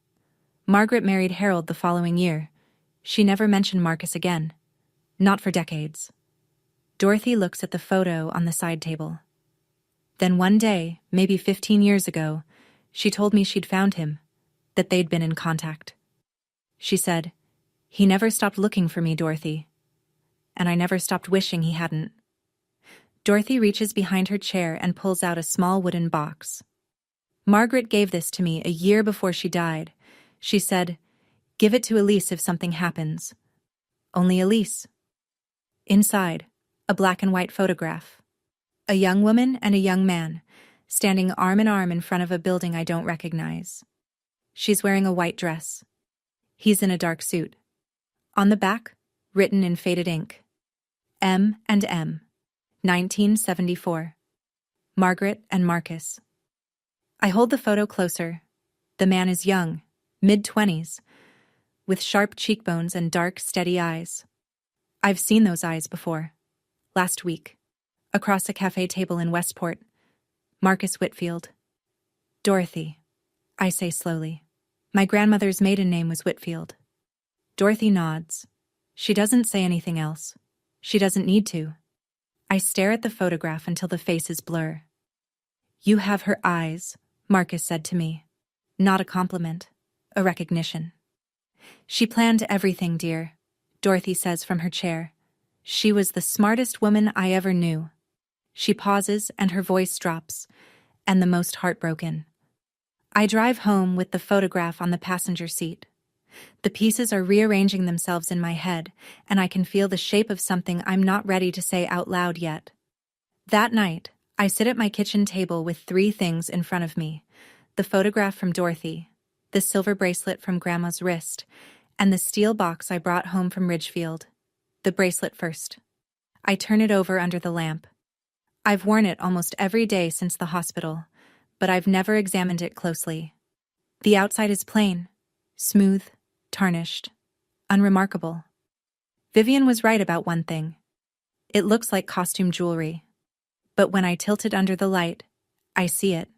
Margaret married Harold the following year. She never mentioned Marcus again. Not for decades. Dorothy looks at the photo on the side table. Then one day, maybe 15 years ago, she told me she'd found him, that they'd been in contact. She said, "He never stopped looking for me, Dorothy. And I never stopped wishing he hadn't." Dorothy reaches behind her chair and pulls out a small wooden box. Margaret gave this to me a year before she died. She said, "Give it to Elise if something happens." Only Elise. Inside, a black and white photograph. A young woman and a young man, standing arm in arm in front of a building I don't recognize. She's wearing a white dress. He's in a dark suit. On the back, written in faded ink, M and M, 1974. Margaret and Marcus. I hold the photo closer. The man is young, mid-20s, with sharp cheekbones and dark, steady eyes. I've seen those eyes before. Last week, across a cafe table in Westport. Marcus Whitfield. Dorothy, I say slowly. My grandmother's maiden name was Whitfield. Dorothy nods. She doesn't say anything else. She doesn't need to. I stare at the photograph until the faces blur. You have her eyes, Marcus said to me. Not a compliment, a recognition. She planned everything, dear, Dorothy says from her chair. She was the smartest woman I ever knew. She pauses and her voice drops, and the most heartbroken. I drive home with the photograph on the passenger seat. The pieces are rearranging themselves in my head, and I can feel the shape of something I'm not ready to say out loud yet. That night, I sit at my kitchen table with three things in front of me: the photograph from Dorothy, the silver bracelet from Grandma's wrist, and the steel box I brought home from Ridgefield. The bracelet first. I turn it over under the lamp. I've worn it almost every day since the hospital, but I've never examined it closely. The outside is plain, smooth, tarnished, unremarkable. Vivian was right about one thing. It looks like costume jewelry. But when I tilt it under the light, I see it.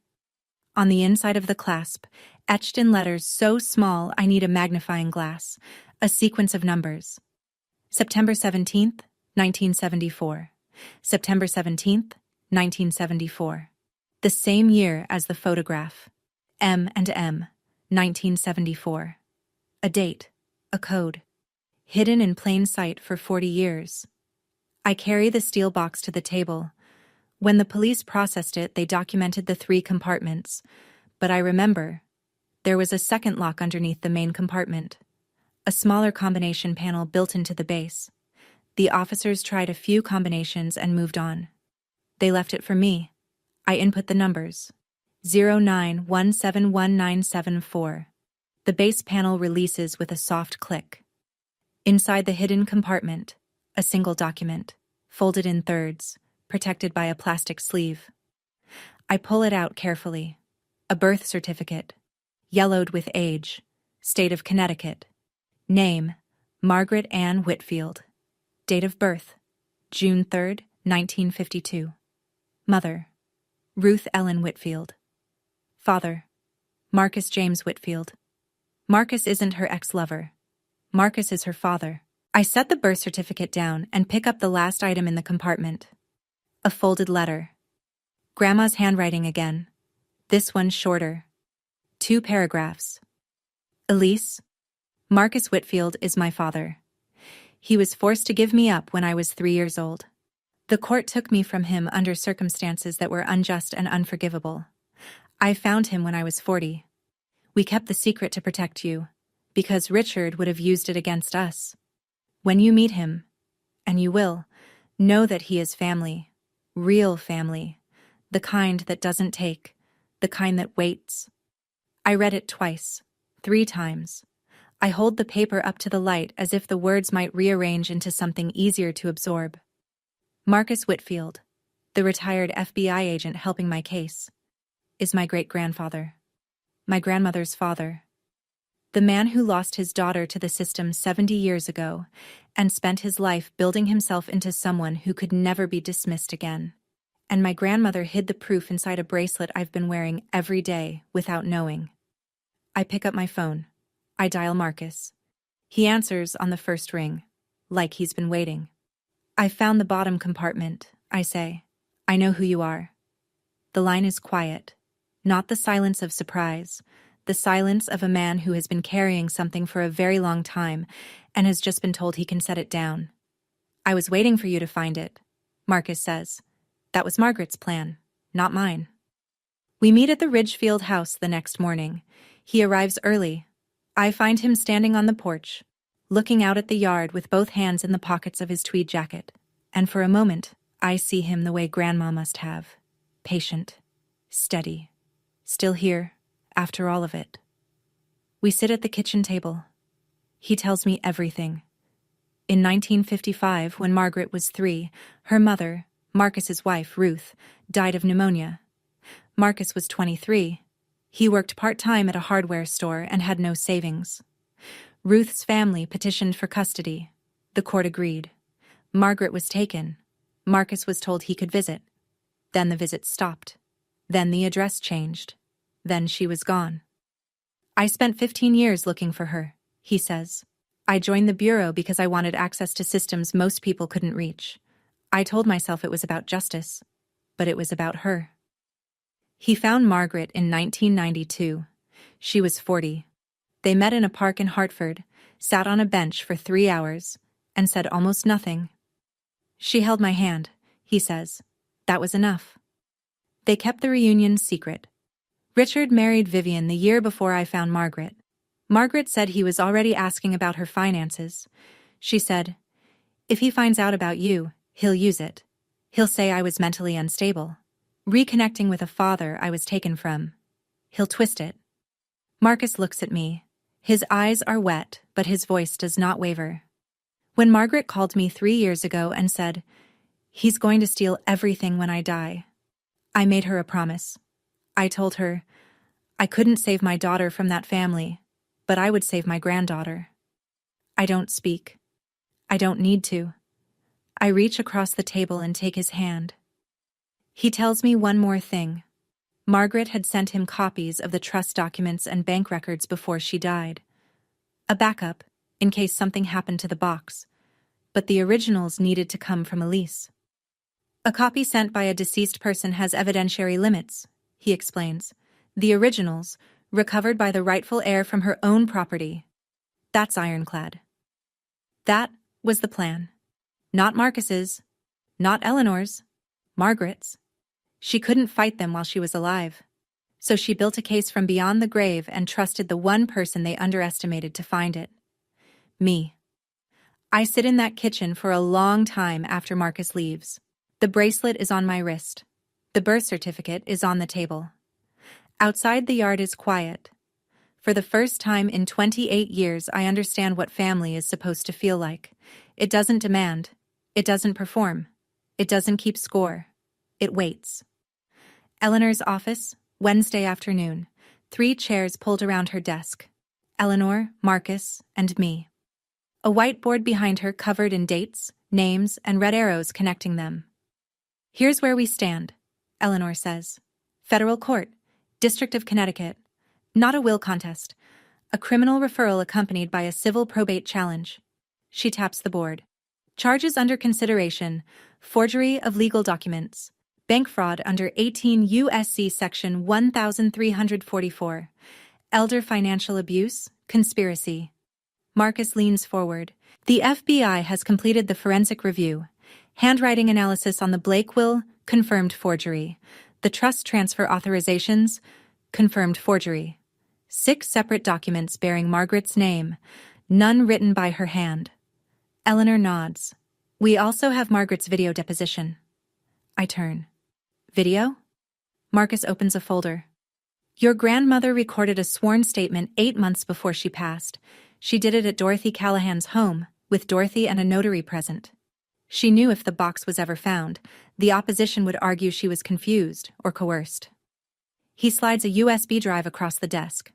On the inside of the clasp, etched in letters so small I need a magnifying glass, a sequence of numbers. September 17th, 1974. September 17th, 1974. The same year as the photograph. M&M, 1974. A date, a code. Hidden in plain sight for 40 years. I carry the steel box to the table. When the police processed it, they documented the 3 compartments. But I remember, there was a second lock underneath the main compartment. A smaller combination panel built into the base. The officers tried a few combinations and moved on. They left it for me. I input the numbers. 09171974. The base panel releases with a soft click. Inside the hidden compartment, a single document, folded in thirds, protected by a plastic sleeve. I pull it out carefully. A birth certificate, yellowed with age, state of Connecticut. Name, Margaret Ann Whitfield. Date of birth, June 3rd, 1952. Mother, Ruth Ellen Whitfield. Father, Marcus James Whitfield. Marcus isn't her ex-lover. Marcus is her father. I set the birth certificate down and pick up the last item in the compartment. A folded letter. Grandma's handwriting again. This one shorter. 2 paragraphs. Elise, Marcus Whitfield is my father. He was forced to give me up when I was 3 years old. The court took me from him under circumstances that were unjust and unforgivable. I found him when I was 40. We kept the secret to protect you, because Richard would have used it against us. When you meet him, and you will, know that he is family, real family, the kind that doesn't take, the kind that waits. I read it twice, 3 times. I hold the paper up to the light as if the words might rearrange into something easier to absorb. Marcus Whitfield, the retired FBI agent helping my case, is my great-grandfather. My grandmother's father. The man who lost his daughter to the system 70 years ago and spent his life building himself into someone who could never be dismissed again. And my grandmother hid the proof inside a bracelet I've been wearing every day without knowing. I pick up my phone. I dial Marcus. He answers on the first ring, like he's been waiting. I found the bottom compartment, I say. I know who you are. The line is quiet, not the silence of surprise, the silence of a man who has been carrying something for a very long time and has just been told he can set it down. I was waiting for you to find it, Marcus says. That was Margaret's plan, not mine. We meet at the Ridgefield house the next morning. He arrives early. I find him standing on the porch, looking out at the yard with both hands in the pockets of his tweed jacket. And for a moment, I see him the way Grandma must have. Patient, steady, still here, after all of it. We sit at the kitchen table. He tells me everything. In 1955, when Margaret was 3, her mother, Marcus's wife, Ruth, died of pneumonia. Marcus was 23. He worked part-time at a hardware store and had no savings. Ruth's family petitioned for custody. The court agreed. Margaret was taken. Marcus was told he could visit. Then the visit stopped. Then the address changed. Then she was gone. I spent 15 years looking for her, he says. I joined the bureau because I wanted access to systems most people couldn't reach. I told myself it was about justice, but it was about her. He found Margaret in 1992. She was 40. They met in a park in Hartford, sat on a bench for 3 hours, and said almost nothing. She held my hand, he says. That was enough. They kept the reunion secret. Richard married Vivian the year before I found Margaret. Margaret said he was already asking about her finances. She said, "If he finds out about you, he'll use it. He'll say I was mentally unstable. Reconnecting with a father I was taken from. He'll twist it." Marcus looks at me. His eyes are wet, but his voice does not waver. When Margaret called me 3 years ago and said, "He's going to steal everything when I die," I made her a promise. I told her, I couldn't save my daughter from that family, but I would save my granddaughter. I don't speak. I don't need to. I reach across the table and take his hand. He tells me one more thing. Margaret had sent him copies of the trust documents and bank records before she died. A backup, in case something happened to the box, but the originals needed to come from Elise. "A copy sent by a deceased person has evidentiary limits," he explains. "The originals, recovered by the rightful heir from her own property. That's ironclad." That was the plan. Not Marcus's, not Eleanor's, Margaret's. She couldn't fight them while she was alive. So she built a case from beyond the grave and trusted the one person they underestimated to find it. Me. I sit in that kitchen for a long time after Marcus leaves. The bracelet is on my wrist. The birth certificate is on the table. Outside, the yard is quiet. For the first time in 28 years, I understand what family is supposed to feel like. It doesn't demand. It doesn't perform. It doesn't keep score. It waits. Eleanor's office, Wednesday afternoon. 3 chairs pulled around her desk. Eleanor, Marcus, and me. A whiteboard behind her covered in dates, names, and red arrows connecting them. "Here's where we stand," Eleanor says. "Federal Court, District of Connecticut. Not a will contest. A criminal referral accompanied by a civil probate challenge." She taps the board. "Charges under consideration: forgery of legal documents, bank fraud under 18 U.S.C. Section 1344, elder financial abuse, conspiracy." Marcus leans forward. "The FBI has completed the forensic review. Handwriting analysis on the Blake will, confirmed forgery. The trust transfer authorizations, confirmed forgery. 6 separate documents bearing Margaret's name, none written by her hand." Eleanor nods. "We also have Margaret's video deposition." I turn. "Video?" Marcus opens a folder. "Your grandmother recorded a sworn statement 8 months before she passed. She did it at Dorothy Callahan's home, with Dorothy and a notary present. She knew if the box was ever found, the opposition would argue she was confused or coerced." He slides a USB drive across the desk.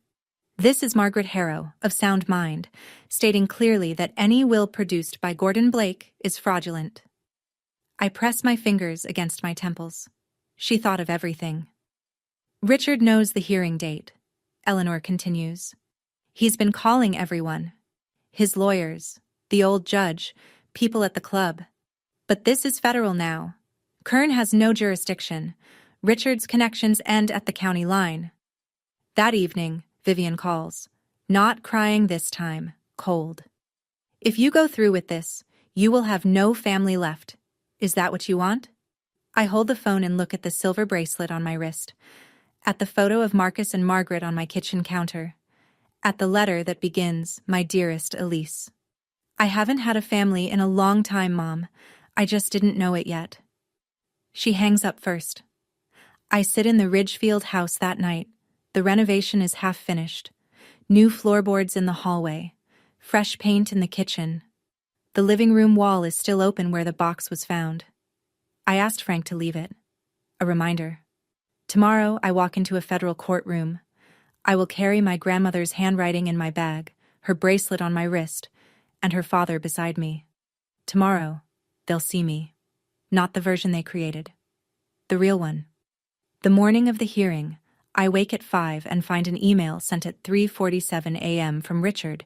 "This is Margaret Harrow, of sound mind, stating clearly that any will produced by Gordon Blake is fraudulent." I press my fingers against my temples. She thought of everything. "Richard knows the hearing date," Eleanor continues. "He's been calling everyone. His lawyers, the old judge, people at the club. But this is federal now. Kern has no jurisdiction. Richard's connections end at the county line." That evening, Vivian calls. Not crying this time, cold. "If you go through with this, you will have no family left. Is that what you want?" I hold the phone and look at the silver bracelet on my wrist, at the photo of Marcus and Margaret on my kitchen counter, at the letter that begins, "My dearest Elise." "I haven't had a family in a long time, Mom. I just didn't know it yet." She hangs up first. I sit in the Ridgefield house that night. The renovation is half finished. New floorboards in the hallway. Fresh paint in the kitchen. The living room wall is still open where the box was found. I asked Frank to leave it. A reminder. Tomorrow I walk into a federal courtroom. I will carry my grandmother's handwriting in my bag, her bracelet on my wrist, and her father beside me. Tomorrow, they'll see me. Not the version they created. The real one. The morning of the hearing, I wake at 5 and find an email sent at 3:47 a.m. from Richard.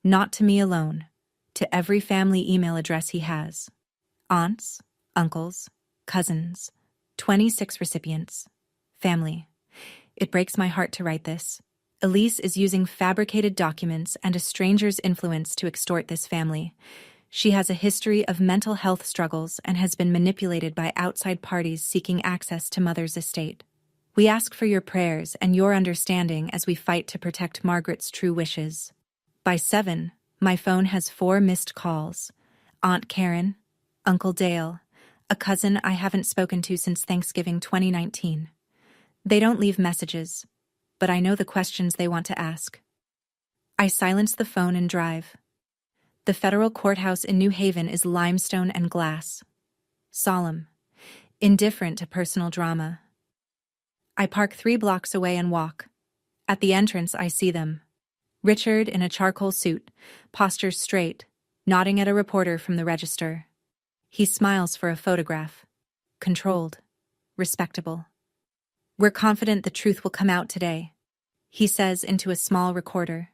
Not to me alone, to every family email address he has. Aunts, uncles, cousins, 26 recipients. Family. It breaks my heart to write this. Elise is using fabricated documents and a stranger's influence to extort this family. She has a history of mental health struggles and has been manipulated by outside parties seeking access to Mother's estate. We ask for your prayers and your understanding as we fight to protect Margaret's true wishes. By 7, my phone has 4 missed calls. Aunt Karen, Uncle Dale, a cousin I haven't spoken to since Thanksgiving 2019. They don't leave messages, but I know the questions they want to ask. I silence the phone and drive. The federal courthouse in New Haven is limestone and glass. Solemn, indifferent to personal drama. I park 3 blocks away and walk. At the entrance, I see them. Richard, in a charcoal suit, postures straight, nodding at a reporter from the register. He smiles for a photograph. Controlled. Respectable. "We're confident the truth will come out today," he says into a small recorder.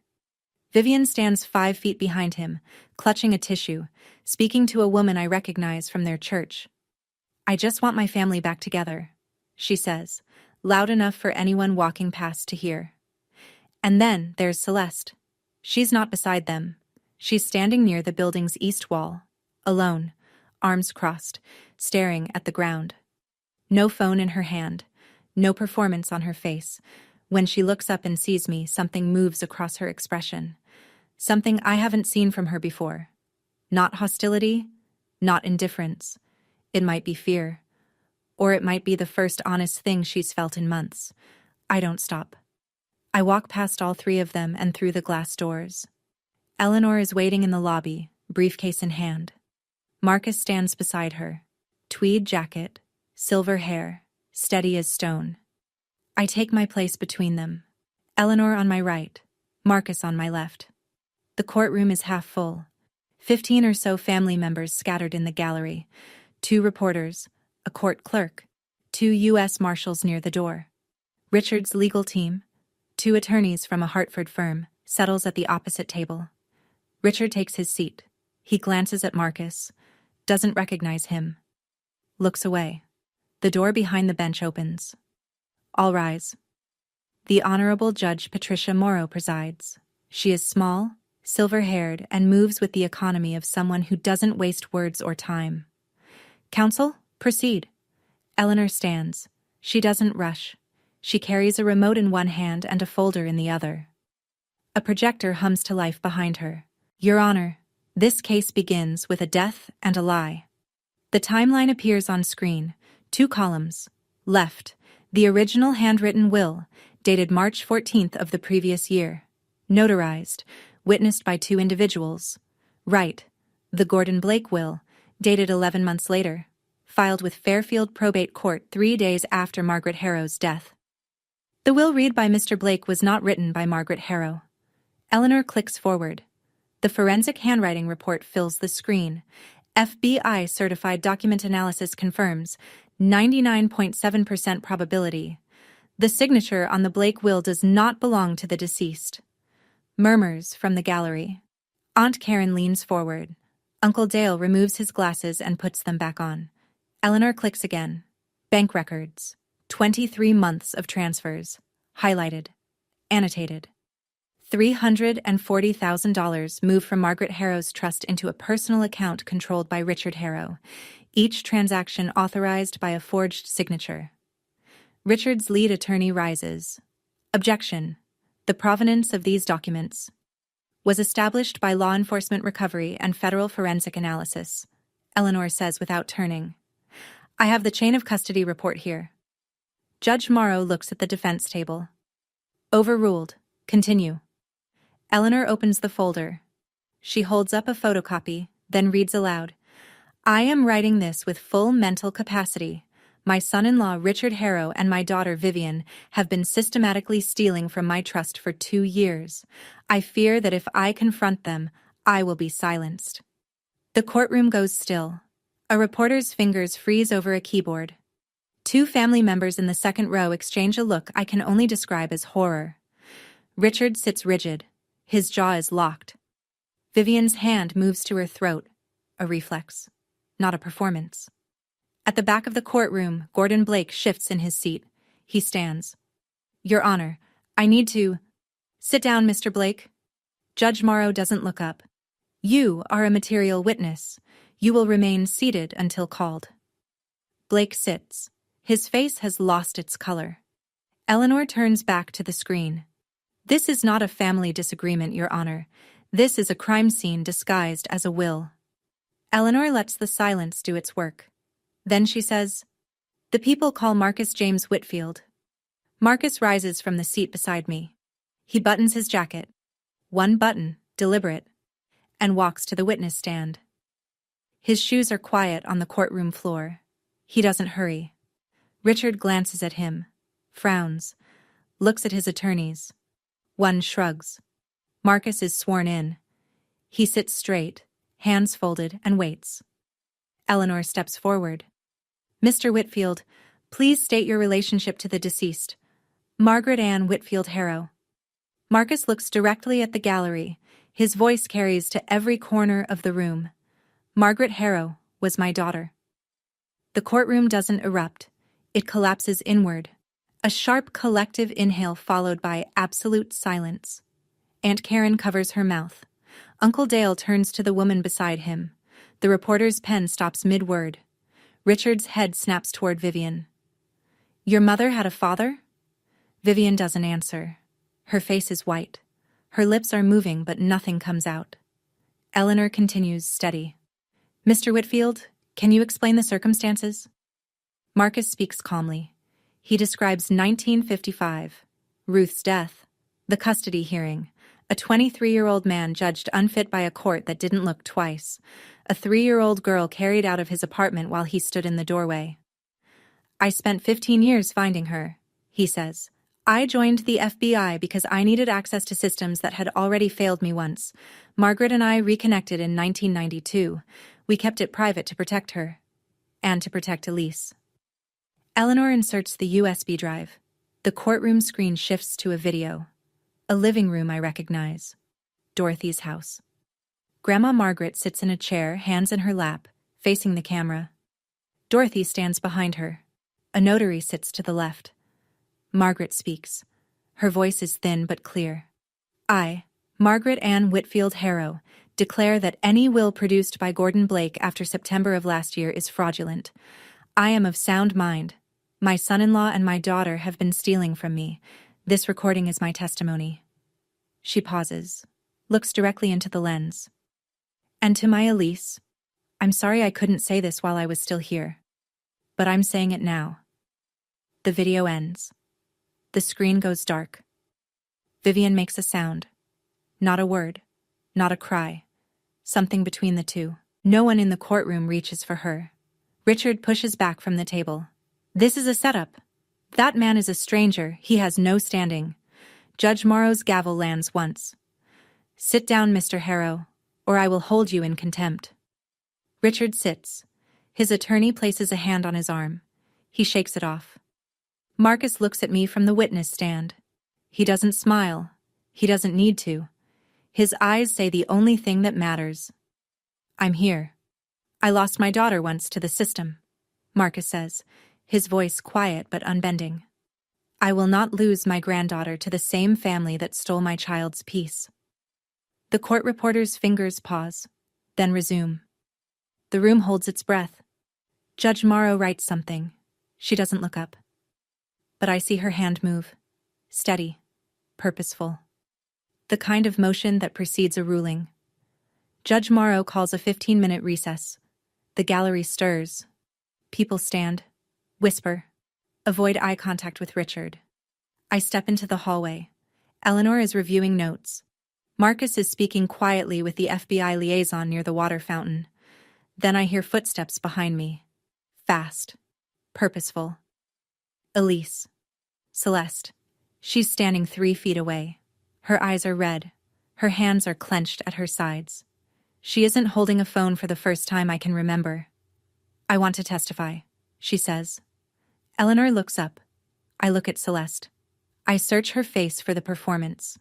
Vivian stands 5 feet behind him, clutching a tissue, speaking to a woman I recognize from their church. "I just want my family back together," she says, loud enough for anyone walking past to hear. And then there's Celeste. She's not beside them. She's standing near the building's east wall, alone, arms crossed, staring at the ground. No phone in her hand, no performance on her face. When she looks up and sees me, something moves across her expression. Something I haven't seen from her before. Not hostility, not indifference. It might be fear. Or it might be the first honest thing she's felt in months. I don't stop. I walk past all 3 of them and through the glass doors. Eleanor is waiting in the lobby, briefcase in hand. Marcus stands beside her. Tweed jacket, silver hair, steady as stone. I take my place between them. Eleanor on my right, Marcus on my left. The courtroom is half full. 15 or so family members scattered in the gallery. 2 reporters, a court clerk, 2 U.S. Marshals near the door. Richard's legal team, 2 attorneys from a Hartford firm, settles at the opposite table. Richard takes his seat. He glances at Marcus, doesn't recognize him. Looks away. The door behind the bench opens. All rise. The Honorable Judge Patricia Morrow presides. She is small, silver-haired, and moves with the economy of someone who doesn't waste words or time. "Counsel, proceed." Eleanor stands. She doesn't rush. She carries a remote in one hand and a folder in the other. A projector hums to life behind her. "Your Honor, this case begins with a death and a lie." The timeline appears on screen, 2 columns. Left, the original handwritten will, dated March 14th of the previous year. Notarized, witnessed by 2 individuals. Right, the Gordon Blake will, dated 11 months later. Filed with Fairfield Probate Court 3 days after Margaret Harrow's death. The will read by Mr. Blake was not written by Margaret Harrow. Eleanor clicks forward. The forensic handwriting report fills the screen. FBI certified document analysis confirms 99.7% probability. The signature on the Blake will does not belong to the deceased. Murmurs from the gallery. Aunt Karen leans forward. Uncle Dale removes his glasses and puts them back on. Eleanor clicks again. Bank records. 23 months of transfers. Highlighted. Annotated. $340,000 moved from Margaret Harrow's trust into a personal account controlled by Richard Harrow, each transaction authorized by a forged signature. Richard's lead attorney rises. Objection. The provenance of these documents was established by law enforcement recovery and federal forensic analysis, Eleanor says without turning. I have the chain of custody report here. Judge Morrow looks at the defense table. Overruled. Continue. Eleanor opens the folder. She holds up a photocopy, then reads aloud. I am writing this with full mental capacity. My son-in-law Richard Harrow and my daughter Vivian have been systematically stealing from my trust for 2 years. I fear that if I confront them, I will be silenced. The courtroom goes still. A reporter's fingers freeze over a keyboard. 2 family members in the second row exchange a look I can only describe as horror. Richard sits rigid. His jaw is locked. Vivian's hand moves to her throat, a reflex, not a performance. At the back of the courtroom, Gordon Blake shifts in his seat. He stands. Your Honor, I need to... Sit down, Mr. Blake. Judge Morrow doesn't look up. You are a material witness. You will remain seated until called. Blake sits. His face has lost its color. Eleanor turns back to the screen. This is not a family disagreement, Your Honor. This is a crime scene disguised as a will. Eleanor lets the silence do its work. Then she says, "The people call Marcus James Whitfield." Marcus rises from the seat beside me. He buttons his jacket. One button, deliberate, and walks to the witness stand. His shoes are quiet on the courtroom floor. He doesn't hurry. Richard glances at him, frowns, looks at his attorneys. One shrugs. Marcus is sworn in. He sits straight, hands folded, and waits. Eleanor steps forward. "Mr. Whitfield, please state your relationship to the deceased, Margaret Ann Whitfield Harrow." Marcus looks directly at the gallery. His voice carries to every corner of the room. "Margaret Harrow was my daughter." The courtroom doesn't erupt. It collapses inward. A sharp collective inhale followed by absolute silence. Aunt Karen covers her mouth. Uncle Dale turns to the woman beside him. The reporter's pen stops mid-word. Richard's head snaps toward Vivian. "Your mother had a father?" Vivian doesn't answer. Her face is white. Her lips are moving, but nothing comes out. Eleanor continues steady. "Mr. Whitfield, can you explain the circumstances?" Marcus speaks calmly. He describes 1955, Ruth's death, the custody hearing, a 23-year-old man judged unfit by a court that didn't look twice, a 3-year-old girl carried out of his apartment while he stood in the doorway. "I spent 15 years finding her," he says. "I joined the FBI because I needed access to systems that had already failed me once. Margaret and I reconnected in 1992. We kept it private to protect her. And to protect Elise." Eleanor inserts the USB drive. The courtroom screen shifts to a video. A living room I recognize. Dorothy's house. Grandma Margaret sits in a chair, hands in her lap, facing the camera. Dorothy stands behind her. A notary sits to the left. Margaret speaks. Her voice is thin but clear. "I, Margaret Ann Whitfield Harrow, declare that any will produced by Gordon Blake after September of last year is fraudulent. I am of sound mind. My son-in-law and my daughter have been stealing from me. This recording is my testimony." She pauses, looks directly into the lens. "And to my Elise, I'm sorry I couldn't say this while I was still here. But I'm saying it now." The video ends. The screen goes dark. Vivian makes a sound. Not a word. Not a cry. Something between the two. No one in the courtroom reaches for her. Richard pushes back from the table. "This is a setup. That man is a stranger. He has no standing." Judge Morrow's gavel lands once. "Sit down, Mr. Harrow, or I will hold you in contempt." Richard sits. His attorney places a hand on his arm. He shakes it off. Marcus looks at me from the witness stand. He doesn't smile. He doesn't need to. His eyes say the only thing that matters. "I'm here. I lost my daughter once to the system," Marcus says, his voice quiet but unbending. "I will not lose my granddaughter to the same family that stole my child's peace." The court reporter's fingers pause, then resume. The room holds its breath. Judge Morrow writes something. She doesn't look up. But I see her hand move. Steady, purposeful. The kind of motion that precedes a ruling. Judge Morrow calls a 15-minute recess. The gallery stirs. People stand, whisper, avoid eye contact with Richard. I step into the hallway. Eleanor is reviewing notes. Marcus is speaking quietly with the FBI liaison near the water fountain. Then I hear footsteps behind me. Fast. Purposeful. Elise. Celeste. She's standing 3 feet away. Her eyes are red. Her hands are clenched at her sides. She isn't holding a phone for the first time I can remember. "I want to testify," she says. Eleanor looks up. I look at Celeste. I search her face for the performance.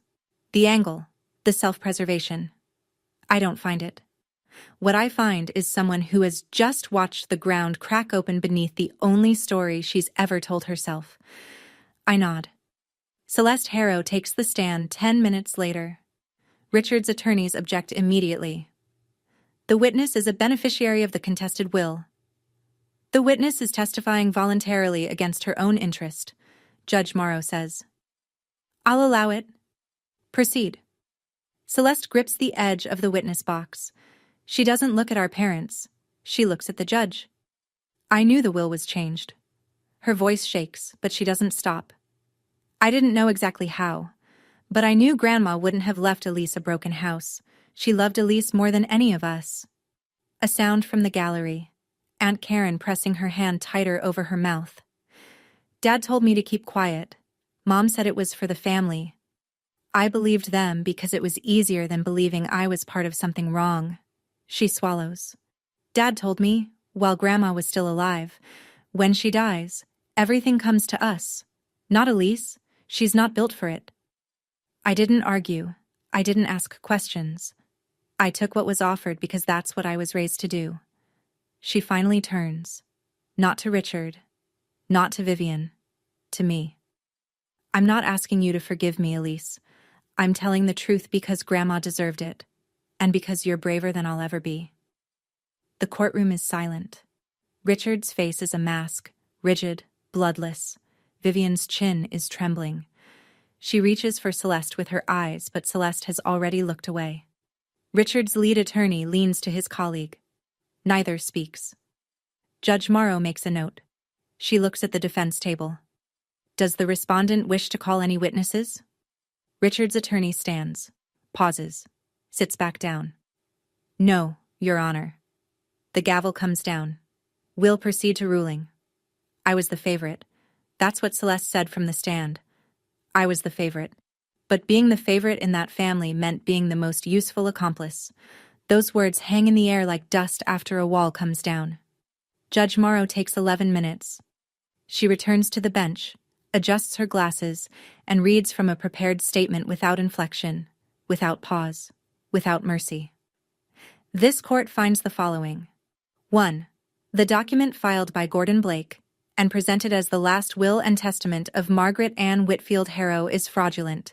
The angle. The self-preservation. I don't find it. What I find is someone who has just watched the ground crack open beneath the only story she's ever told herself. I nod. Celeste Harrow takes the stand 10 minutes later. Richard's attorneys object immediately. The witness is a beneficiary of the contested will. The witness is testifying voluntarily against her own interest. Judge Morrow says. I'll allow it. Proceed. Celeste grips the edge of the witness box. She doesn't look at our parents. She looks at the judge. I knew the will was changed. Her voice shakes, but she doesn't stop. I didn't know exactly how, but I knew Grandma wouldn't have left Elise a broken house. She loved Elise more than any of us. A sound from the gallery. Aunt Karen pressing her hand tighter over her mouth. Dad told me to keep quiet. Mom said it was for the family. I believed them because it was easier than believing I was part of something wrong. She swallows. Dad told me, while Grandma was still alive, when she dies, everything comes to us. Not Elise. She's not built for it. I didn't argue. I didn't ask questions. I took what was offered because that's what I was raised to do. She finally turns. Not to Richard. Not to Vivian. To me. I'm not asking you to forgive me, Elise. I'm telling the truth because Grandma deserved it, and because you're braver than I'll ever be. The courtroom is silent. Richard's face is a mask, rigid, bloodless. Vivian's chin is trembling. She reaches for Celeste with her eyes, but Celeste has already looked away. Richard's lead attorney leans to his colleague. Neither speaks. Judge Morrow makes a note. She looks at the defense table. Does the respondent wish to call any witnesses? Richard's attorney stands, pauses, sits back down. No, Your Honor. The gavel comes down. We'll proceed to ruling. I was the favorite. That's what Celeste said from the stand. I was the favorite. But being the favorite in that family meant being the most useful accomplice. Those words hang in the air like dust after a wall comes down. Judge Morrow takes 11 minutes. She returns to the bench, adjusts her glasses, and reads from a prepared statement without inflection, without pause, without mercy. This court finds the following. 1. The document filed by Gordon Blake and presented as the last will and testament of Margaret Ann Whitfield Harrow is fraudulent.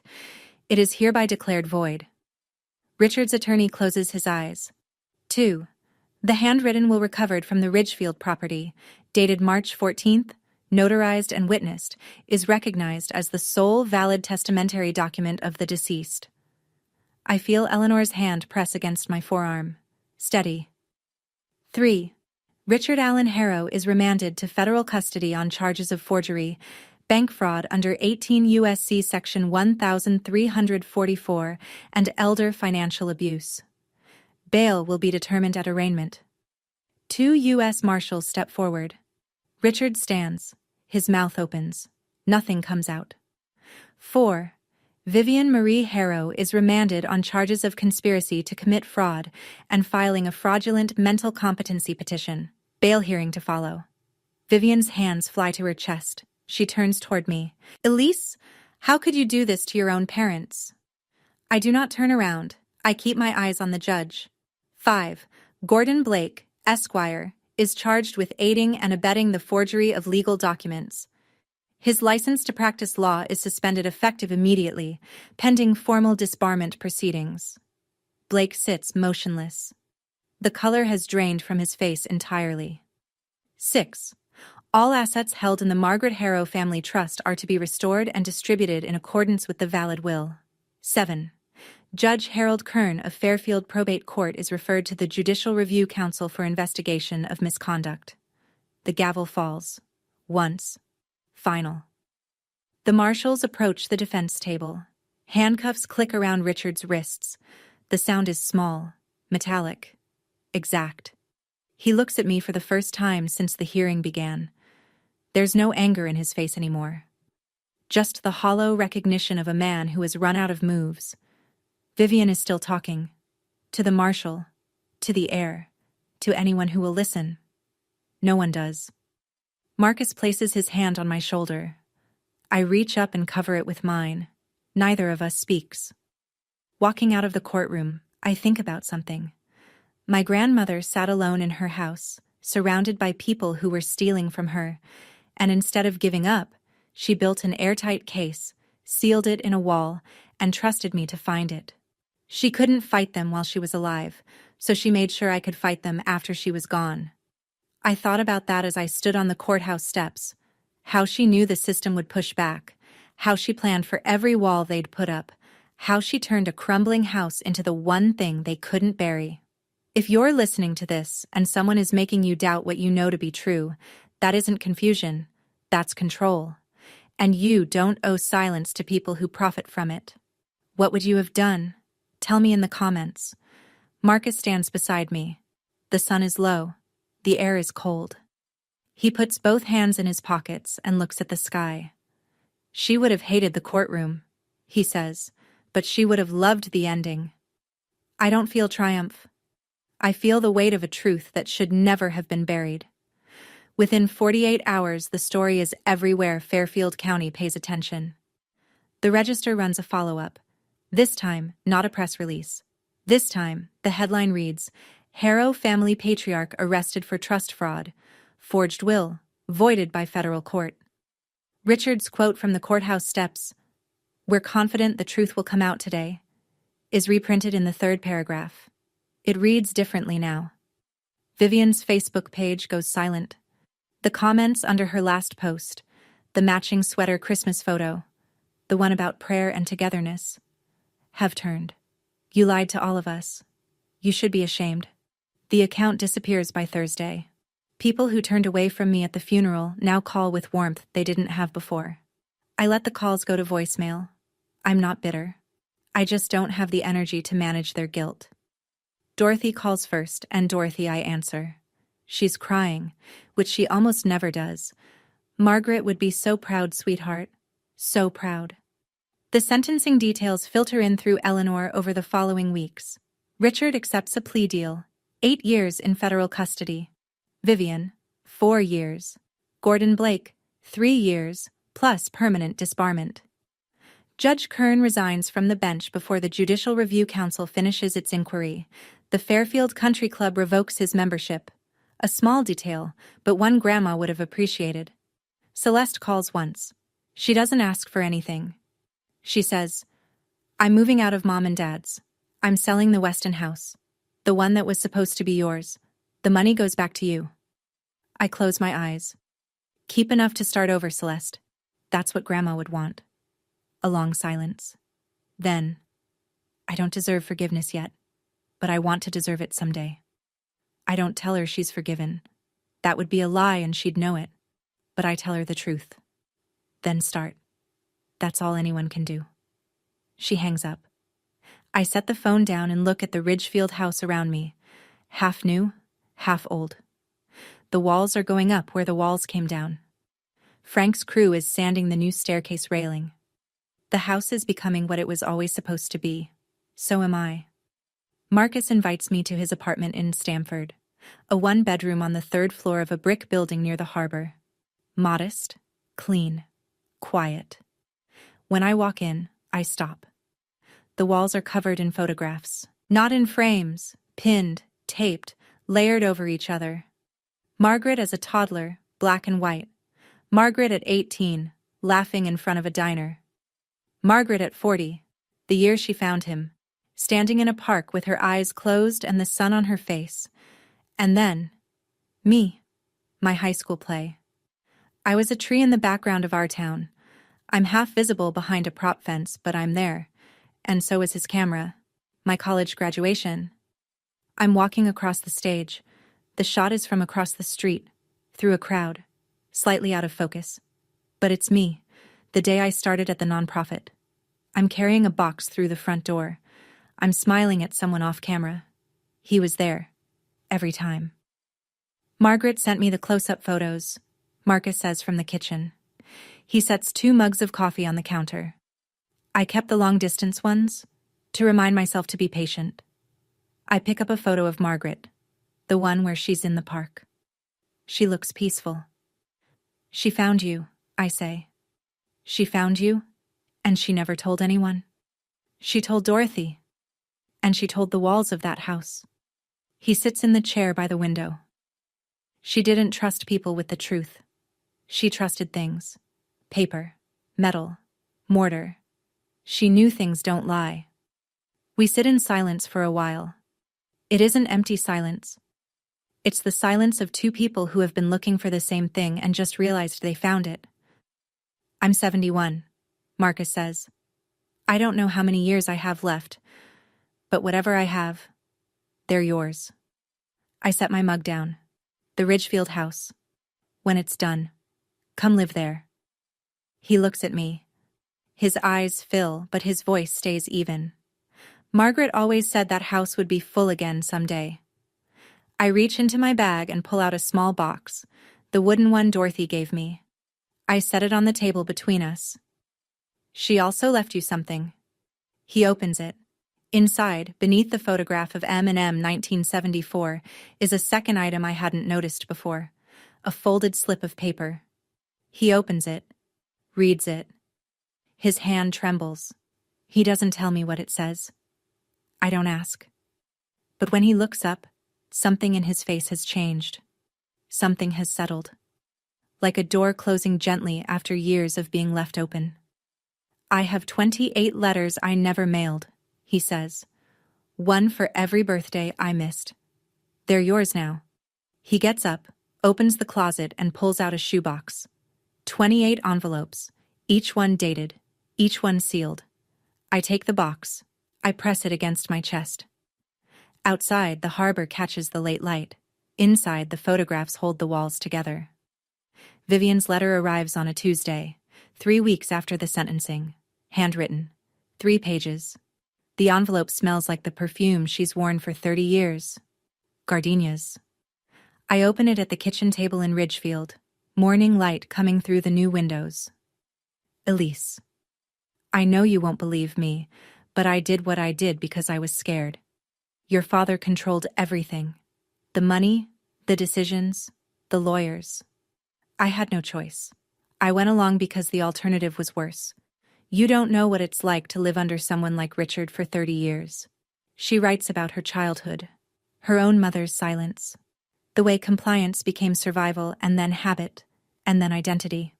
It is hereby declared void. Richard's attorney closes his eyes. 2. The handwritten will recovered from the Ridgefield property, dated March 14th, notarized and witnessed, is recognized as the sole valid testamentary document of the deceased. I feel Eleanor's hand press against my forearm. Steady. 3. Richard Allen Harrow is remanded to federal custody on charges of forgery, bank fraud under 18 U.S.C. Section 1344, and elder financial abuse. Bail will be determined at arraignment. 2 U.S. Marshals step forward. Richard stands. His mouth opens. Nothing comes out. 4. Vivian Marie Harrow is remanded on charges of conspiracy to commit fraud and filing a fraudulent mental competency petition. Bail hearing to follow. Vivian's hands fly to her chest. She turns toward me. Elise, how could you do this to your own parents? I do not turn around. I keep my eyes on the judge. 5. Gordon Blake, Esquire, is charged with aiding and abetting the forgery of legal documents. His license to practice law is suspended effective immediately, pending formal disbarment proceedings. Blake sits motionless. The color has drained from his face entirely. 6. All assets held in the Margaret Harrow Family Trust are to be restored and distributed in accordance with the valid will. 7. Judge Harold Kern of Fairfield Probate Court is referred to the Judicial Review Council for investigation of misconduct. The gavel falls. Once. Final. The marshals approach the defense table. Handcuffs click around Richard's wrists. The sound is small, metallic, exact. He looks at me for the first time since the hearing began. There's no anger in his face anymore. Just the hollow recognition of a man who has run out of moves. Vivian is still talking. To the marshal, to the heir, to anyone who will listen. No one does. Marcus places his hand on my shoulder. I reach up and cover it with mine. Neither of us speaks. Walking out of the courtroom, I think about something. My grandmother sat alone in her house, surrounded by people who were stealing from her, and instead of giving up, she built an airtight case, sealed it in a wall, and trusted me to find it. She couldn't fight them while she was alive, so she made sure I could fight them after she was gone. I thought about that as I stood on the courthouse steps, How she knew the system would push back, how she planned for every wall they'd put up, how she turned a crumbling house into the one thing they couldn't bury. If you're listening to this and someone is making you doubt what you know to be true, that isn't confusion, that's control. And you don't owe silence to people who profit from it. What would you have done? Tell me in the comments. Marcus stands beside me. The sun is low. The air is cold. He puts both hands in his pockets and looks at the sky. She would have hated the courtroom, he says, but she would have loved the ending. I don't feel triumph. I feel the weight of a truth that should never have been buried. Within 48 hours, the story is everywhere Fairfield County pays attention. The Register runs a follow-up. This time, not a press release. This time, the headline reads, Harrow family patriarch arrested for trust fraud, forged will, voided by federal court. Richard's quote from the courthouse steps, "We're confident the truth will come out today," is reprinted in the third paragraph. It reads differently now. Vivian's Facebook page goes silent. The comments under her last post, the matching sweater Christmas photo, the one about prayer and togetherness, have turned. You lied to all of us. You should be ashamed. The account disappears by Thursday. People who turned away from me at the funeral now call with warmth they didn't have before. I let the calls go to voicemail. I'm not bitter. I just don't have the energy to manage their guilt. Dorothy calls first, and Dorothy I answer. She's crying, which she almost never does. Margaret would be so proud, sweetheart. So proud. The sentencing details filter in through Eleanor over the following weeks. Richard accepts a plea deal, 8 years in federal custody. Vivian, 4 years. Gordon Blake, 3 years, plus permanent disbarment. Judge Kern resigns from the bench before the Judicial Review Council finishes its inquiry. The Fairfield Country Club revokes his membership. A small detail, but one Grandma would have appreciated. Celeste calls once. She doesn't ask for anything. She says, I'm moving out of Mom and Dad's. I'm selling the Weston house. The one that was supposed to be yours. The money goes back to you. I close my eyes. Keep enough to start over, Celeste. That's what Grandma would want. A long silence. Then, I don't deserve forgiveness yet, but I want to deserve it someday. I don't tell her she's forgiven. That would be a lie and she'd know it. But I tell her the truth. Then start. That's all anyone can do. She hangs up. I set the phone down and look at the Ridgefield house around me. Half new, half old. The walls are going up where the walls came down. Frank's crew is sanding the new staircase railing. The house is becoming what it was always supposed to be. So am I. Marcus invites me to his apartment in Stamford, a 1-bedroom on the 3rd floor of a brick building near the harbor. Modest, clean, quiet. When I walk in, I stop. The walls are covered in photographs, not in frames, pinned, taped, layered over each other. Margaret as a toddler, black and white. Margaret at 18, laughing in front of a diner. Margaret at 40, the year she found him, standing in a park with her eyes closed and the sun on her face. And then, me, my high school play. I was a tree in the background of our town. I'm half visible behind a prop fence, but I'm there. And so is his camera. My college graduation. I'm walking across the stage. The shot is from across the street, through a crowd, slightly out of focus. But it's me, the day I started at the nonprofit. I'm carrying a box through the front door. I'm smiling at someone off camera. He was there. Every time. Margaret sent me the close-up photos, Marcus says from the kitchen. He sets 2 mugs of coffee on the counter. I kept the long-distance ones, to remind myself to be patient. I pick up a photo of Margaret, the one where she's in the park. She looks peaceful. She found you, I say. She found you, and she never told anyone. She told Dorothy, and she told the walls of that house. He sits in the chair by the window. She didn't trust people with the truth. She trusted things. Paper, metal, mortar. She knew things don't lie. We sit in silence for a while. It isn't empty silence. It's the silence of 2 people who have been looking for the same thing and just realized they found it. I'm 71, Marcus says. I don't know how many years I have left, but whatever I have, they're yours. I set my mug down. The Ridgefield house. When it's done, come live there. He looks at me. His eyes fill, but his voice stays even. Margaret always said that house would be full again someday. I reach into my bag and pull out a small box, the wooden one Dorothy gave me. I set it on the table between us. She also left you something. He opens it. Inside, beneath the photograph of M&M 1974, is a second item I hadn't noticed before, a folded slip of paper. He opens it, reads it. His hand trembles. He doesn't tell me what it says. I don't ask. But when he looks up, something in his face has changed. Something has settled. Like a door closing gently after years of being left open. I have 28 letters I never mailed, he says. One for every birthday I missed. They're yours now. He gets up, opens the closet and pulls out a shoebox. 28 envelopes, each one dated, each one sealed. I take the box. I press it against my chest. Outside, the harbor catches the late light. Inside, the photographs hold the walls together. Vivian's letter arrives on a Tuesday, 3 weeks after the sentencing. Handwritten. 3 pages. The envelope smells like the perfume she's worn for 30 years. Gardenias. I open it at the kitchen table in Ridgefield, morning light coming through the new windows. Elise. I know you won't believe me, but I did what I did because I was scared. Your father controlled everything. The money, the decisions, the lawyers. I had no choice. I went along because the alternative was worse. You don't know what it's like to live under someone like Richard for 30 years. She writes about her childhood, her own mother's silence, the way compliance became survival and then habit, and then identity.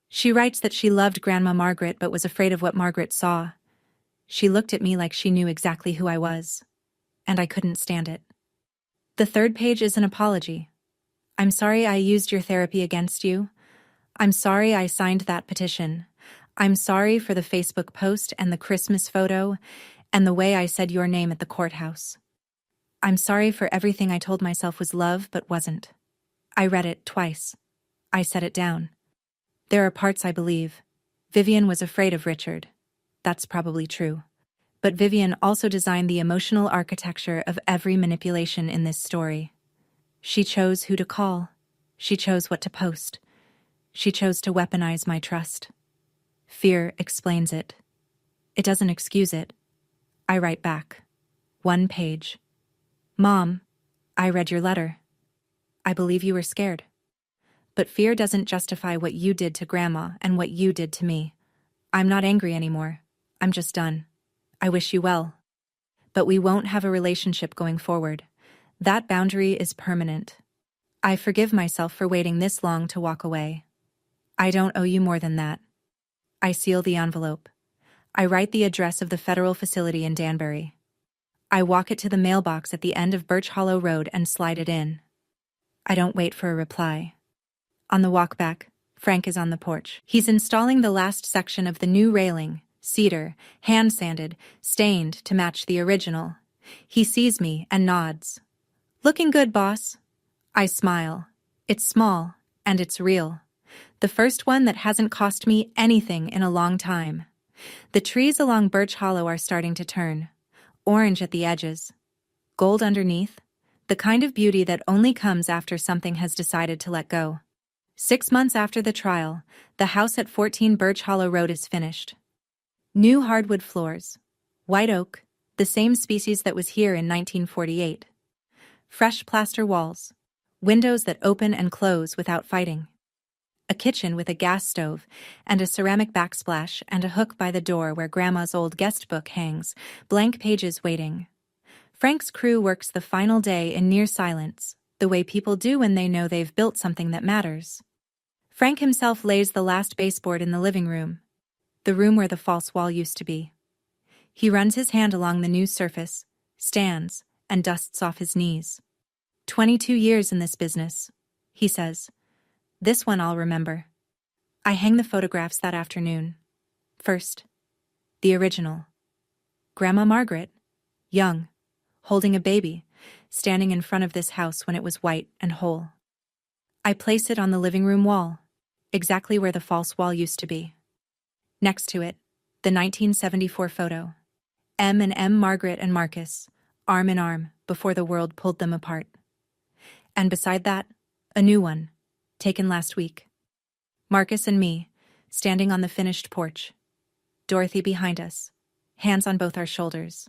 She writes that she loved Grandma Margaret but was afraid of what Margaret saw. She looked at me like she knew exactly who I was, and I couldn't stand it. The 3rd page is an apology. I'm sorry I used your therapy against you. I'm sorry I signed that petition. I'm sorry for the Facebook post and the Christmas photo and the way I said your name at the courthouse. I'm sorry for everything I told myself was love but wasn't. I read it twice. I set it down. There are parts I believe. Vivian was afraid of Richard. That's probably true. But Vivian also designed the emotional architecture of every manipulation in this story. She chose who to call. She chose what to post. She chose to weaponize my trust. Fear explains it. It doesn't excuse it. I write back. 1 page. Mom, I read your letter. I believe you were scared. But fear doesn't justify what you did to Grandma and what you did to me. I'm not angry anymore. I'm just done. I wish you well. But we won't have a relationship going forward. That boundary is permanent. I forgive myself for waiting this long to walk away. I don't owe you more than that. I seal the envelope. I write the address of the federal facility in Danbury. I walk it to the mailbox at the end of Birch Hollow Road and slide it in. I don't wait for a reply. On the walk back, Frank is on the porch. He's installing the last section of the new railing, cedar, hand-sanded, stained to match the original. He sees me and nods. Looking good, boss. I smile. It's small, and it's real. The first one that hasn't cost me anything in a long time. The trees along Birch Hollow are starting to turn. Orange at the edges. Gold underneath. The kind of beauty that only comes after something has decided to let go. 6 months after the trial, the house at 14 Birch Hollow Road is finished. New hardwood floors. White oak, the same species that was here in 1948. Fresh plaster walls. Windows that open and close without fighting. A kitchen with a gas stove and a ceramic backsplash and a hook by the door where Grandma's old guest book hangs, blank pages waiting. Frank's crew works the final day in near silence, the way people do when they know they've built something that matters. Frank himself lays the last baseboard in the living room, the room where the false wall used to be. He runs his hand along the new surface, stands, and dusts off his knees. 22 years in this business, he says. This one I'll remember. I hang the photographs that afternoon. First, the original. Grandma Margaret, young, holding a baby, standing in front of this house when it was white and whole. I place it on the living room wall, exactly where the false wall used to be. Next to it, the 1974 photo. M, Margaret and Marcus, arm in arm, before the world pulled them apart. And beside that, a new one, taken last week. Marcus and me, standing on the finished porch. Dorothy behind us, hands on both our shoulders,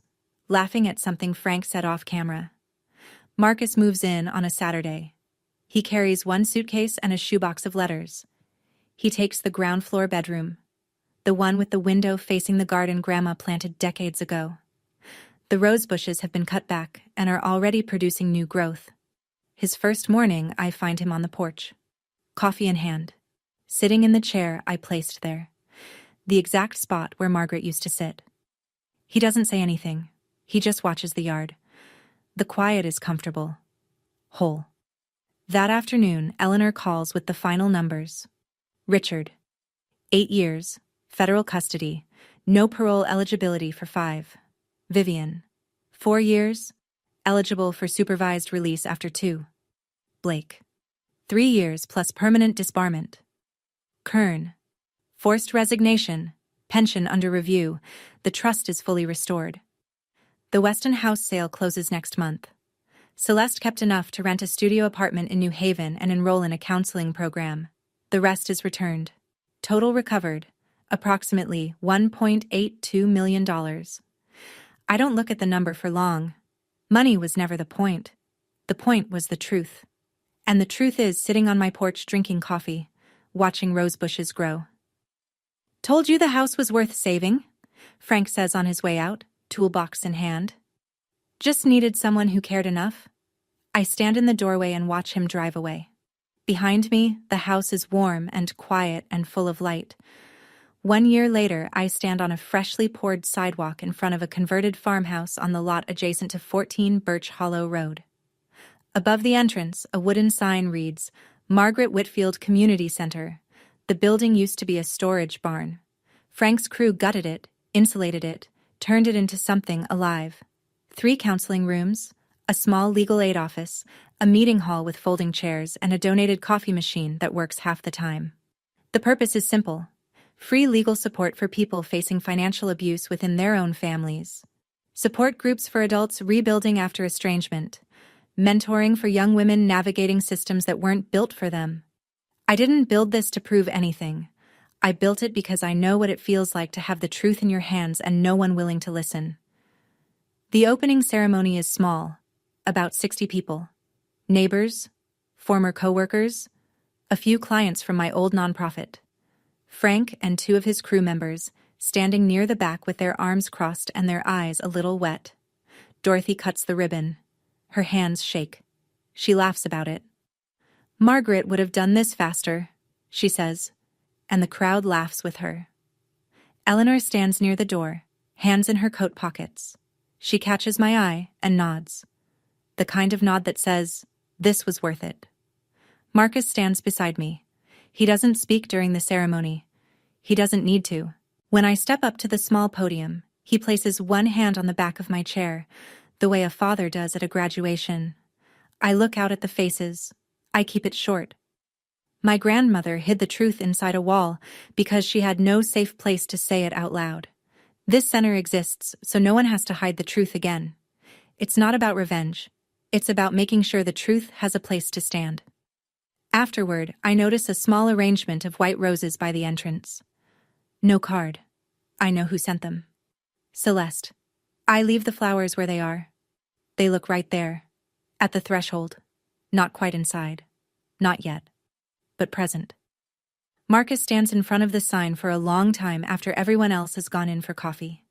laughing at something Frank said off camera. Marcus moves in on a Saturday. He carries one suitcase and a shoebox of letters. He takes the ground floor bedroom, the one with the window facing the garden Grandma planted decades ago. The rose bushes have been cut back and are already producing new growth. His first morning, I find him on the porch, coffee in hand, sitting in the chair I placed there, the exact spot where Margaret used to sit. He doesn't say anything. He just watches the yard. The quiet is comfortable, whole. That afternoon, Eleanor calls with the final numbers. Richard, 8 years, federal custody, no parole eligibility for 5. Vivian, 4 years, eligible for supervised release after 2. Blake, 3 years plus permanent disbarment. Kern, forced resignation, pension under review, the trust is fully restored. The Weston house sale closes next month. Celeste kept enough to rent a studio apartment in New Haven and enroll in a counseling program. The rest is returned. Total recovered, approximately $1.82 million. I don't look at the number for long. Money was never the point. The point was the truth. And the truth is sitting on my porch drinking coffee, watching rose bushes grow. Told you the house was worth saving? Frank says on his way out, toolbox in hand. Just needed someone who cared enough. I stand in the doorway and watch him drive away. Behind me, the house is warm and quiet and full of light. 1 year later, I stand on a freshly poured sidewalk in front of a converted farmhouse on the lot adjacent to 14 Birch Hollow Road. Above the entrance, a wooden sign reads, Margaret Whitfield Community Center. The building used to be a storage barn. Frank's crew gutted it, insulated it, turned it into something alive. 3 counseling rooms, a small legal aid office, a meeting hall with folding chairs, and a donated coffee machine that works half the time. The purpose is simple: free legal support for people facing financial abuse within their own families. Support groups for adults rebuilding after estrangement. Mentoring for young women navigating systems that weren't built for them. I didn't build this to prove anything. I built it because I know what it feels like to have the truth in your hands and no one willing to listen. The opening ceremony is small, about 60 people. Neighbors, former co-workers, a few clients from my old nonprofit. Frank and 2 of his crew members, standing near the back with their arms crossed and their eyes a little wet. Dorothy cuts the ribbon. Her hands shake. She laughs about it. Margaret would have done this faster, she says, and the crowd laughs with her. Eleanor stands near the door, hands in her coat pockets. She catches my eye and nods. The kind of nod that says, this was worth it. Marcus stands beside me. He doesn't speak during the ceremony. He doesn't need to. When I step up to the small podium, he places one hand on the back of my chair, the way a father does at a graduation. I look out at the faces. I keep it short. My grandmother hid the truth inside a wall because she had no safe place to say it out loud. This center exists so no one has to hide the truth again. It's not about revenge. It's about making sure the truth has a place to stand. Afterward, I notice a small arrangement of white roses by the entrance. No card. I know who sent them. Celeste. I leave the flowers where they are. They look right there. At the threshold. Not quite inside. Not yet. But present. Marcus stands in front of the sign for a long time after everyone else has gone in for coffee.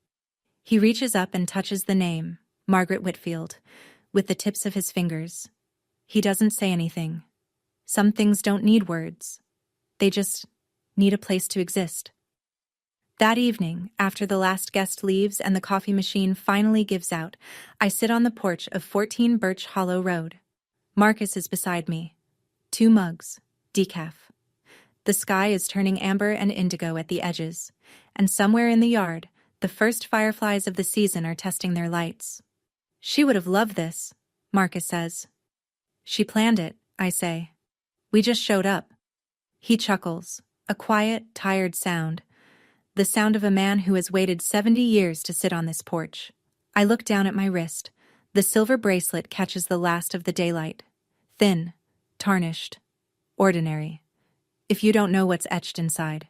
He reaches up and touches the name, Margaret Whitfield, with the tips of his fingers. He doesn't say anything. Some things don't need words. They just need a place to exist. That evening, after the last guest leaves and the coffee machine finally gives out, I sit on the porch of 14 Birch Hollow Road. Marcus is beside me. 2 mugs, decaf. The sky is turning amber and indigo at the edges, and somewhere in the yard, the first fireflies of the season are testing their lights. She would have loved this, Marcus says. She planned it, I say. We just showed up. He chuckles, a quiet, tired sound. The sound of a man who has waited 70 years to sit on this porch. I look down at my wrist. The silver bracelet catches the last of the daylight. Thin, tarnished, ordinary. If you don't know what's etched inside.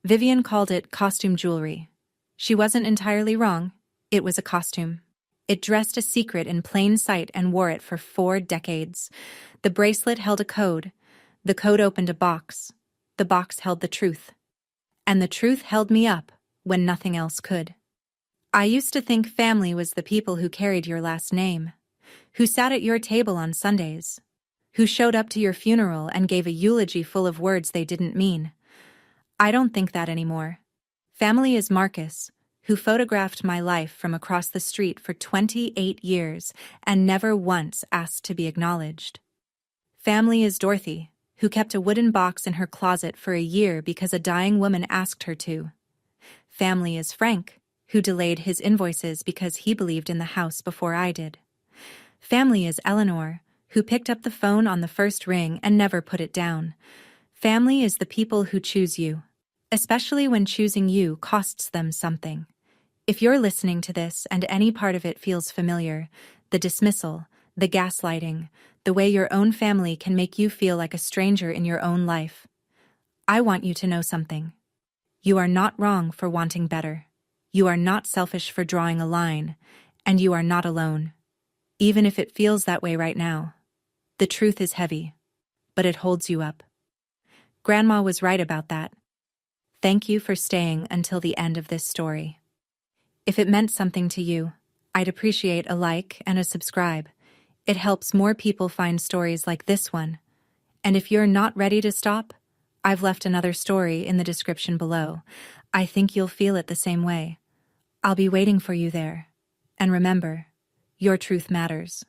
Vivian called it costume jewelry. She wasn't entirely wrong. It was a costume. It dressed a secret in plain sight and wore it for 4 decades. The bracelet held a code. The code opened a box. The box held the truth. And the truth held me up when nothing else could. I used to think family was the people who carried your last name, who sat at your table on Sundays, who showed up to your funeral and gave a eulogy full of words they didn't mean. I don't think that anymore. Family is Marcus, who photographed my life from across the street for 28 years and never once asked to be acknowledged. Family is Dorothy, who kept a wooden box in her closet for a year because a dying woman asked her to. Family is Frank, who delayed his invoices because he believed in the house before I did. Family is Eleanor, who picked up the phone on the first ring and never put it down. Family is the people who choose you, especially when choosing you costs them something. If you're listening to this and any part of it feels familiar, the dismissal, the gaslighting, the way your own family can make you feel like a stranger in your own life, I want you to know something. You are not wrong for wanting better. You are not selfish for drawing a line, and you are not alone. Even if it feels that way right now. The truth is heavy, but it holds you up. Grandma was right about that. Thank you for staying until the end of this story. If it meant something to you, I'd appreciate a like and a subscribe. It helps more people find stories like this one. And if you're not ready to stop, I've left another story in the description below. I think you'll feel it the same way. I'll be waiting for you there. And remember, your truth matters.